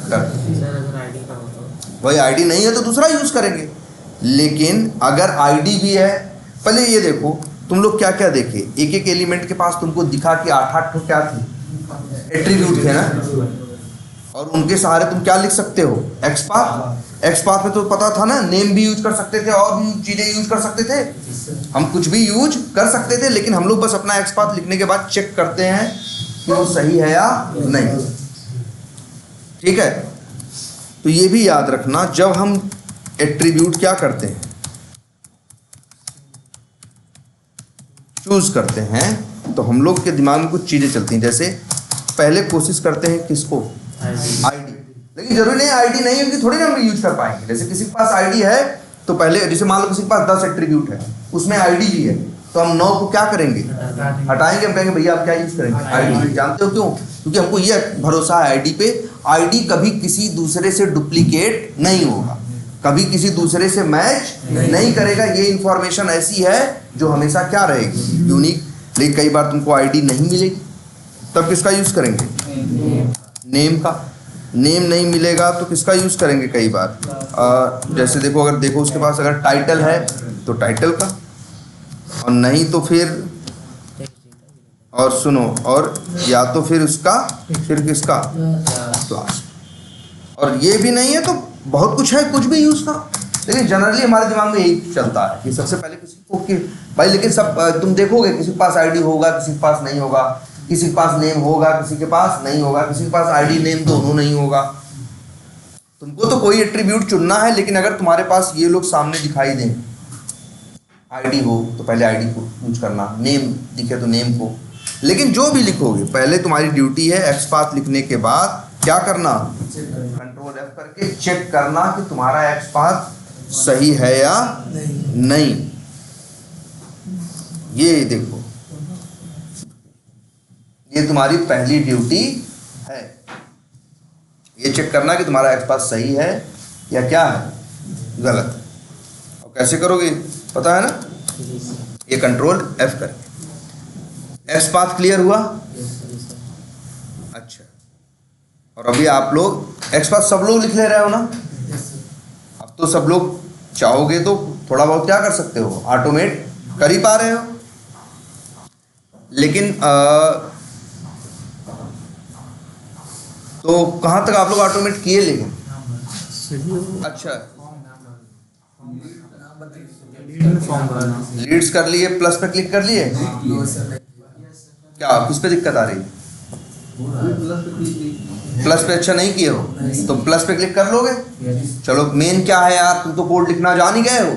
करते हैं। सर अगर आईडी का हो तो भाई आईडी नहीं है तो दूसरा यूज करेंगे। लेकिन अगर आईडी भी है, पहले ये देखो तुम लोग क्या क्या देखे, एक एक एलिमेंट के पास तुमको दिखा कि 8-8 क्या थी? एट्रीब्यूट थे ना। और उनके सहारे तुम क्या लिख सकते हो? एक्सपाथ। एक्सपाथ में तो पता था ना, नेम भी यूज कर सकते थे, और भी चीजें यूज कर सकते थे, हम कुछ भी यूज कर सकते थे। लेकिन हम लोग बस अपना एक्सपाथ लिखने के बाद चेक करते हैं कि वो सही है या नहीं। ठीक है। तो ये भी याद रखना, जब हम एट्रीब्यूट क्या करते हैं, चूज करते हैं, तो हम लोग के दिमाग में कुछ चीजें चलती हैं। जैसे पहले कोशिश करते हैं किसको? आईडी। लेकिन जरूरी नहीं आईडी नहीं होगी थोड़ी ना हम यूज कर पाएंगे। जैसे किसी के पास आईडी है तो पहले, जैसे मान लो किसी के पास 10 एट्रीब्यूट है, उसमें आईडी भी है, तो हम 9 को क्या करेंगे? हटाएंगे। हम कहेंगे भैया आप क्या यूज करेंगे? आईडी। जानते हो क्यों? क्योंकि हमको ये भरोसा है आईडी पे, आईडी कभी किसी दूसरे से डुप्लीकेट नहीं होगा, कभी किसी दूसरे से मैच नहीं करेगा। ये इंफॉर्मेशन ऐसी है जो हमेशा क्या रहेगी? यूनिक। लेकिन कई बार तुमको आईडी नहीं मिलेगी, तब किसका यूज करेंगे? नेम का। नेम नहीं मिलेगा तो किसका यूज करेंगे? कई बार जैसे देखो, अगर देखो उसके पास अगर टाइटल है तो टाइटल का, और नहीं तो फिर, और सुनो, और या तो फिर उसका, फिर किसका? क्लास। और ये भी नहीं है तो बहुत कुछ है, कुछ भी यूज करो। लेकिन जनरली हमारे दिमाग में यही चलता है कि सबसे पहले किसी को कि भाई, लेकिन सब तुम देखोगे किसी के पास आईडी होगा, किसी के पास नहीं होगा, किसी के पास नेम होगा, किसी के पास नहीं होगा, किसी के पास आईडी नेम दोनों नहीं होगा। तुमको तो कोई एट्रीब्यूट चुनना है, लेकिन अगर तुम्हारे पास ये लोग सामने दिखाई दें, आईडी हो तो पहले आईडी को यूज करना, नेम दिखे तो नेम को। लेकिन जो भी लिखोगे, पहले तुम्हारी ड्यूटी है एक्सपाथ लिखने के बाद क्या करना? कंट्रोल F करके चेक करना कि तुम्हारा एक्सपाथ सही है या नहीं। ये देखो, ये तुम्हारी पहली ड्यूटी है, ये चेक करना कि तुम्हारा एक्सपाथ सही है या क्या है? गलत। और कैसे करोगे पता है ना? ये कंट्रोल F करके। एक्सपाथ क्लियर हुआ? अच्छा। और अभी आप लोग एक्सपाथ सब लोग लिख ले रहे हो ना? अब तो सब लोग चाहोगे तो थोड़ा बहुत क्या कर सकते हो? ऑटोमेट कर ही पा रहे हो। लेकिन तो कहाँ तक आप लोग ऑटोमेट किए? लेकिन अच्छा, लीड्स कर लिए, प्लस पे क्लिक कर लिए, क्या किस पे दिक्कत आ रही है? प्लस पे अच्छा नहीं किए हो तो प्लस पे क्लिक कर लोगे। चलो, मेन क्या है यार, तुम तो कोड लिखना जान ही गए हो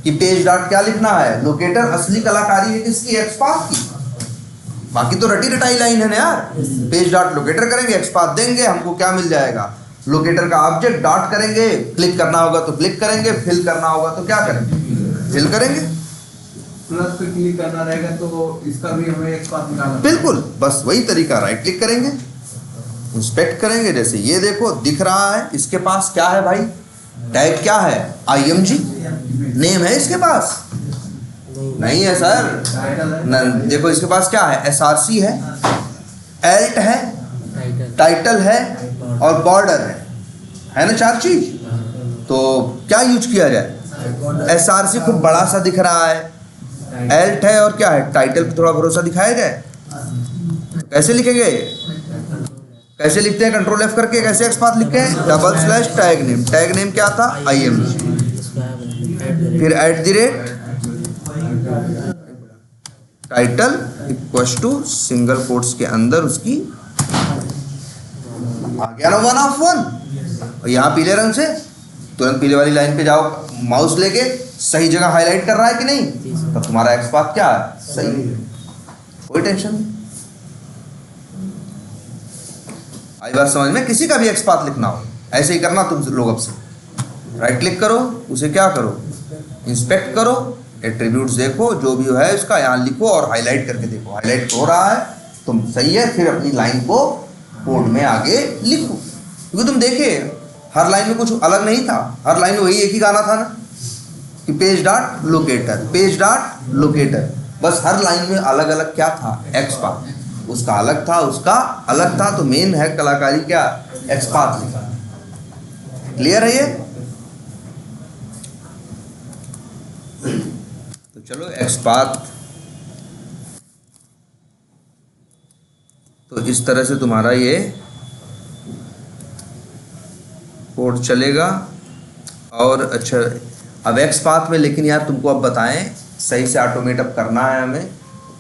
कि पेज डॉट क्या लिखना है? लोकेटर। असली कलाकारी है किसकी? एक्सपाथ की। बाकी तो रटी रटाई लाइन है ना यार। पेज डॉट लोकेटर करेंगे, एक्सपाथ देंगे, हमको क्या मिल जाएगा? लोकेटर का ऑब्जेक्ट। डॉट करेंगे, क्लिक करना होगा तो क्लिक करेंगे, फिल करना होगा तो क्या करेंगे? फिल करेंगे। प्लस पे क्लिक करना रहेगा तो इसका भी हमें एक्सपाथ निकालना। बिल्कुल, बस वही तरीका। राइट क्लिक करेंगे, इंस्पेक्ट करेंगे। जैसे ये देखो दिख रहा है, इसके पास क्या है भाई? टैग क्या है? IMG। नेम है इसके पास? नहीं है सर। देखो इसके पास क्या है? SRC है, एल्ट है, टाइटल है और बॉर्डर है ना? 4 चीज। तो क्या यूज किया जाए? SRC खूब बड़ा सा दिख रहा है, एल्ट है और क्या है, टाइटल पे थोड़ा भरोसा दिखाया जाए। कैसे लिखेंगे, कैसे लिखते हैं, कंट्रोल F करके कैसे एक्सपाथ लिखते हैं, / टैग नेम, टैग नेम क्या था, IMG, फिर @ title equals to single quotes के अंदर उसकी आ गया ना 1 ऑफ 1। और यहाँ पीले रंग से तुरंत पीले वाली लाइन पे जाओ, माउस लेके सही जगह हाईलाइट कर रहा है कि नहीं, तो तुम्हारा एक्सपाथ क्या है, सही है, कोई टेंशन नहीं। आई बात समझ में, किसी का भी एक्सपाथ लिखना हो ऐसे ही करना तुम लोग। अब से राइट क्लिक करो, उसे क्या करो, इंस्पेक्ट करो, एट्रीब्यूट्स देखो, जो भी है उसका यहाँ लिखो और हाईलाइट करके देखो, हाईलाइट हो रहा है तुम सही है, फिर अपनी लाइन को कोड में आगे लिखो। क्योंकि तुम देखे हर लाइन में कुछ अलग नहीं था, हर लाइन में वही एक ही गाना था ना कि page dot locator, page dot locator, बस हर लाइन में अलग अलग क्या था, एक्सपाथ, उसका अलग था, उसका अलग था। तो मेन है कलाकारी क्या, एक्सपाथ लिखा। क्लियर है ये? तो चलो एक्सपाथ, तो इस तरह से तुम्हारा ये कोड चलेगा। और अच्छा, अब एक्सपाथ में लेकिन यार तुमको अब बताएं सही से ऑटोमेट अब करना है हमें।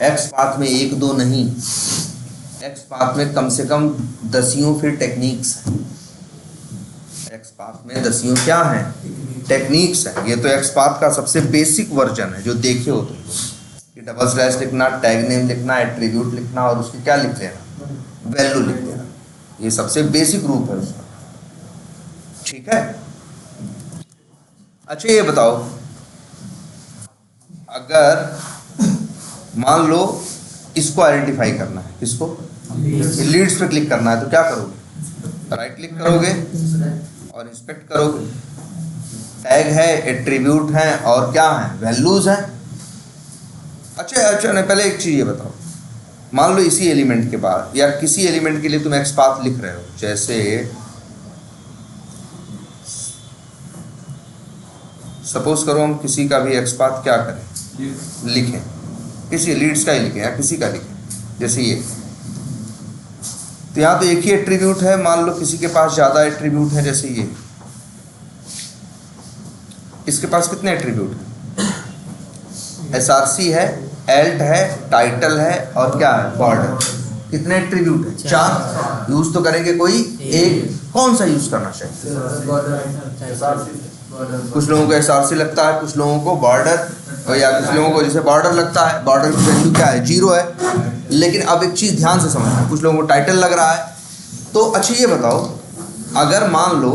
एक्सपाथ में 1-2 नहीं, एक्सपाथ में कम से कम दसियों फिर टेक्निक्स हैं। एक्सपाथ में दसियों क्या हैं, टेक्निक्स हैं। ये तो एक्सपाथ का सबसे बेसिक वर्जन है जो देखे हो तुम, कि / लिखना, टैग नेम लिखना, एट्रीब्यूट लिखना और उसकी क्या लिख लेना, वैल्यू लिख लेना। ये सबसे बेसिक रूप है उसका, ठीक है। अच्छा ये बताओ, अगर मान लो इसको आइडेंटिफाई करना है, किसको, लीड्स पे क्लिक करना है, तो क्या करोगे, राइट क्लिक करोगे और इंस्पेक्ट करोगे। टैग है, एट्रीब्यूट है और क्या है, वैल्यूज है। अच्छा नहीं, पहले एक चीज़ ये बताओ, मान लो इसी एलिमेंट के बाद या किसी एलिमेंट के लिए तुम एक्सपाथ लिख रहे हो, जैसे सपोज करो हम किसी का भी एक्सपाथ क्या करें, लिखें, किसी लीड्स का ही लिखें या किसी का लिखें, जैसे ये। तो यहाँ तो एक ही एट्रीब्यूट है, मान लो किसी के पास ज़्यादा एट्रीब्यूट है, जैसे ये, इसके पास कितने एट्रीब्यूट हैं, SRC है, एल्ट है, टाइटल है और क्या है, बॉर्डर। कितने एट्रीब्यूट है, 4। यूज तो करेंगे कोई एक, कौन सा यूज करना चाहिए, कुछ लोगों को SRC लगता है, कुछ लोगों को बॉर्डर, या कुछ लोगों को जैसे बॉर्डर लगता है, बॉर्डर की वैल्यू क्या है, 0 है। लेकिन अब एक चीज़ ध्यान से समझना, कुछ लोगों को टाइटल लग रहा है। तो अच्छा ये बताओ, अगर मान लो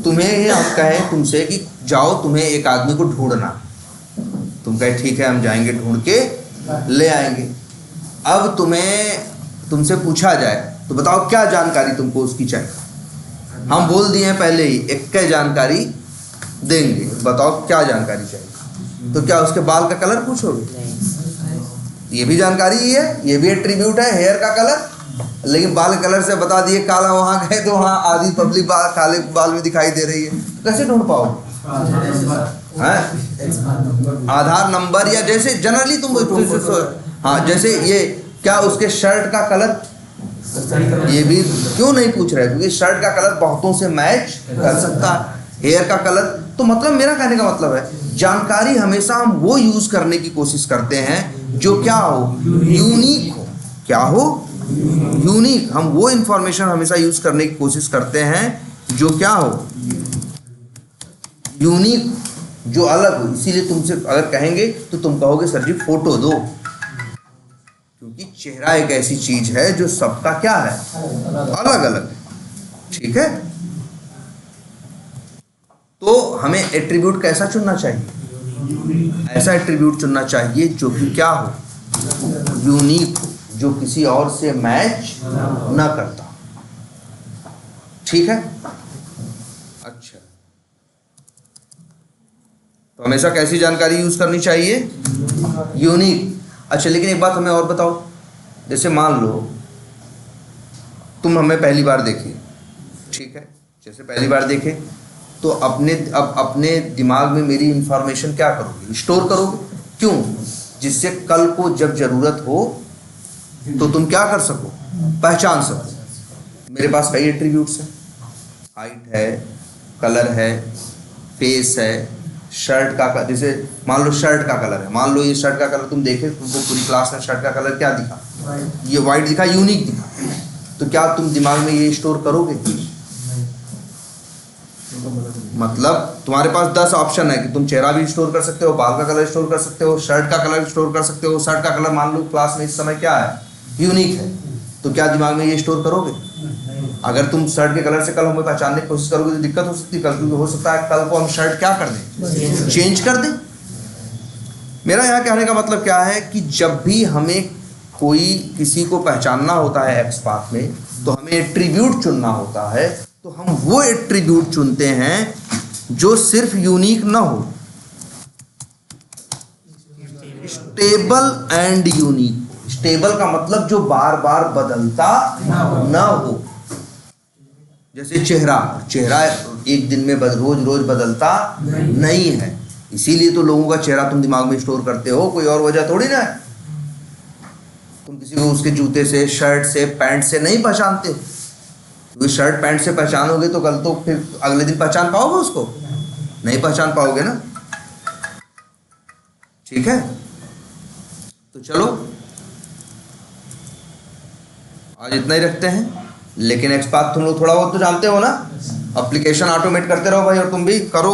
तुम्हें हम कहें तुमसे कि जाओ तुम्हें एक आदमी को ढूंढना, तुम कहे ठीक है हम जाएंगे ढूंढ के ले आएंगे। अब तुमसे पूछा जाए तो बताओ क्या जानकारी तुमको उसकी चाहिए। हम बोल दिए हैं पहले ही एक जानकारी देंगे, बताओ क्या जानकारी चाहिए। तो क्या उसके बाल का कलर पूछोगे, ये भी जानकारी ही है, ये भी एट्रीब्यूट है, हेयर का कलर। लेकिन बाल कलर से बता दिए काला, वहाँ गए तो वहाँ आधी पब्लिक बाल काले बाल में दिखाई दे रही है, तो कैसे ढूंढ पाओगे, आधार नंबर, या जैसे जनरली तुम हाँ जैसे ये क्या उसके शर्ट का कलर, ये भी क्यों नहीं पूछ रहे, क्योंकि शर्ट का कलर बहुतों से मैच कर सकता है, हेयर का कलर। तो मतलब मेरा कहने का मतलब है, जानकारी हमेशा हम वो यूज करने की कोशिश करते हैं जो क्या हो, यूनिक हो। क्या हो, यूनिक। हम वो इंफॉर्मेशन हमेशा यूज करने की कोशिश करते हैं जो क्या हो, यूनिक, जो अलग हो। इसीलिए तुमसे अगर कहेंगे तो तुम कहोगे सर जी फोटो दो, क्योंकि चेहरा एक ऐसी चीज है जो सबका क्या है, अलग अलग। ठीक है, तो हमें एट्रीब्यूट कैसा चुनना चाहिए, ऐसा एट्रीब्यूट चुनना चाहिए जो कि क्या हो, यूनिक हो, जो किसी और से मैच ना करता। ठीक है, अच्छा, तो हमेशा कैसी जानकारी यूज करनी चाहिए, यूनिक। अच्छा, लेकिन एक बात हमें और बताओ, जैसे मान लो तुम हमें पहली बार देखे, ठीक है, जैसे पहली बार देखे तो अपने दिमाग में मेरी इंफॉर्मेशन क्या करोगे, स्टोर करोगे। क्यों? जिससे कल को जब जरूरत हो तो तुम क्या कर सको, पहचान सको। मेरे पास कई एट्रीब्यूट्स हैं, हाइट है, कलर है, फेस है, शर्ट का, जैसे मान लो शर्ट का कलर है, मान लो ये शर्ट का कलर तुम देखे, तुमको पूरी क्लास में शर्ट का कलर क्या दिखा, ये वाइट दिखा, यूनिक दिखा। तो क्या तुम दिमाग में ये स्टोर करोगे? मतलब तुम्हारे पास 10 ऑप्शन है कि तुम चेहरा भी स्टोर कर सकते हो, बाल का कलर स्टोर कर सकते हो, शर्ट का कलर स्टोर कर सकते हो। शर्ट का कलर मान लो क्लास में इस समय क्या है, यूनिक है, तो क्या दिमाग में ये स्टोर करोगे? अगर तुम शर्ट के कलर से कल हमें पहचानने की कोशिश करोगे तो दिक्कत हो सकती है, कल हो सकता है कल को हम शर्ट क्या कर दें, चेंज कर दें। मेरा यहाँ कहने का मतलब क्या है कि जब भी हमें कोई किसी को पहचानना होता है एक्स पाथ में, तो हमें एट्रीब्यूट चुनना होता है। तो हम वो एट्रीब्यूट चुनते हैं जो सिर्फ यूनिक ना हो, स्टेबल एंड यूनिक। स्टेबल का मतलब जो बार बार बदलता ना हो। जैसे चेहरा एक दिन में रोज रोज बदलता नहीं है, इसीलिए तो लोगों का चेहरा तुम दिमाग में स्टोर करते हो, कोई और वजह थोड़ी ना है। तुम किसी को उसके जूते से, शर्ट से, पैंट से नहीं पहचानते हो। क्योंकि शर्ट पैंट से पहचानोगे तो कल तो फिर अगले दिन पहचान पाओगे उसको? नहीं पहचान पाओगे ना। ठीक है, तो चलो आज इतना ही रखते हैं। लेकिन एक्स पाथ तुम लोग थोड़ा बहुत तो जानते हो ना, एप्लीकेशन ऑटोमेट करते रहो भाई, और तुम भी करो।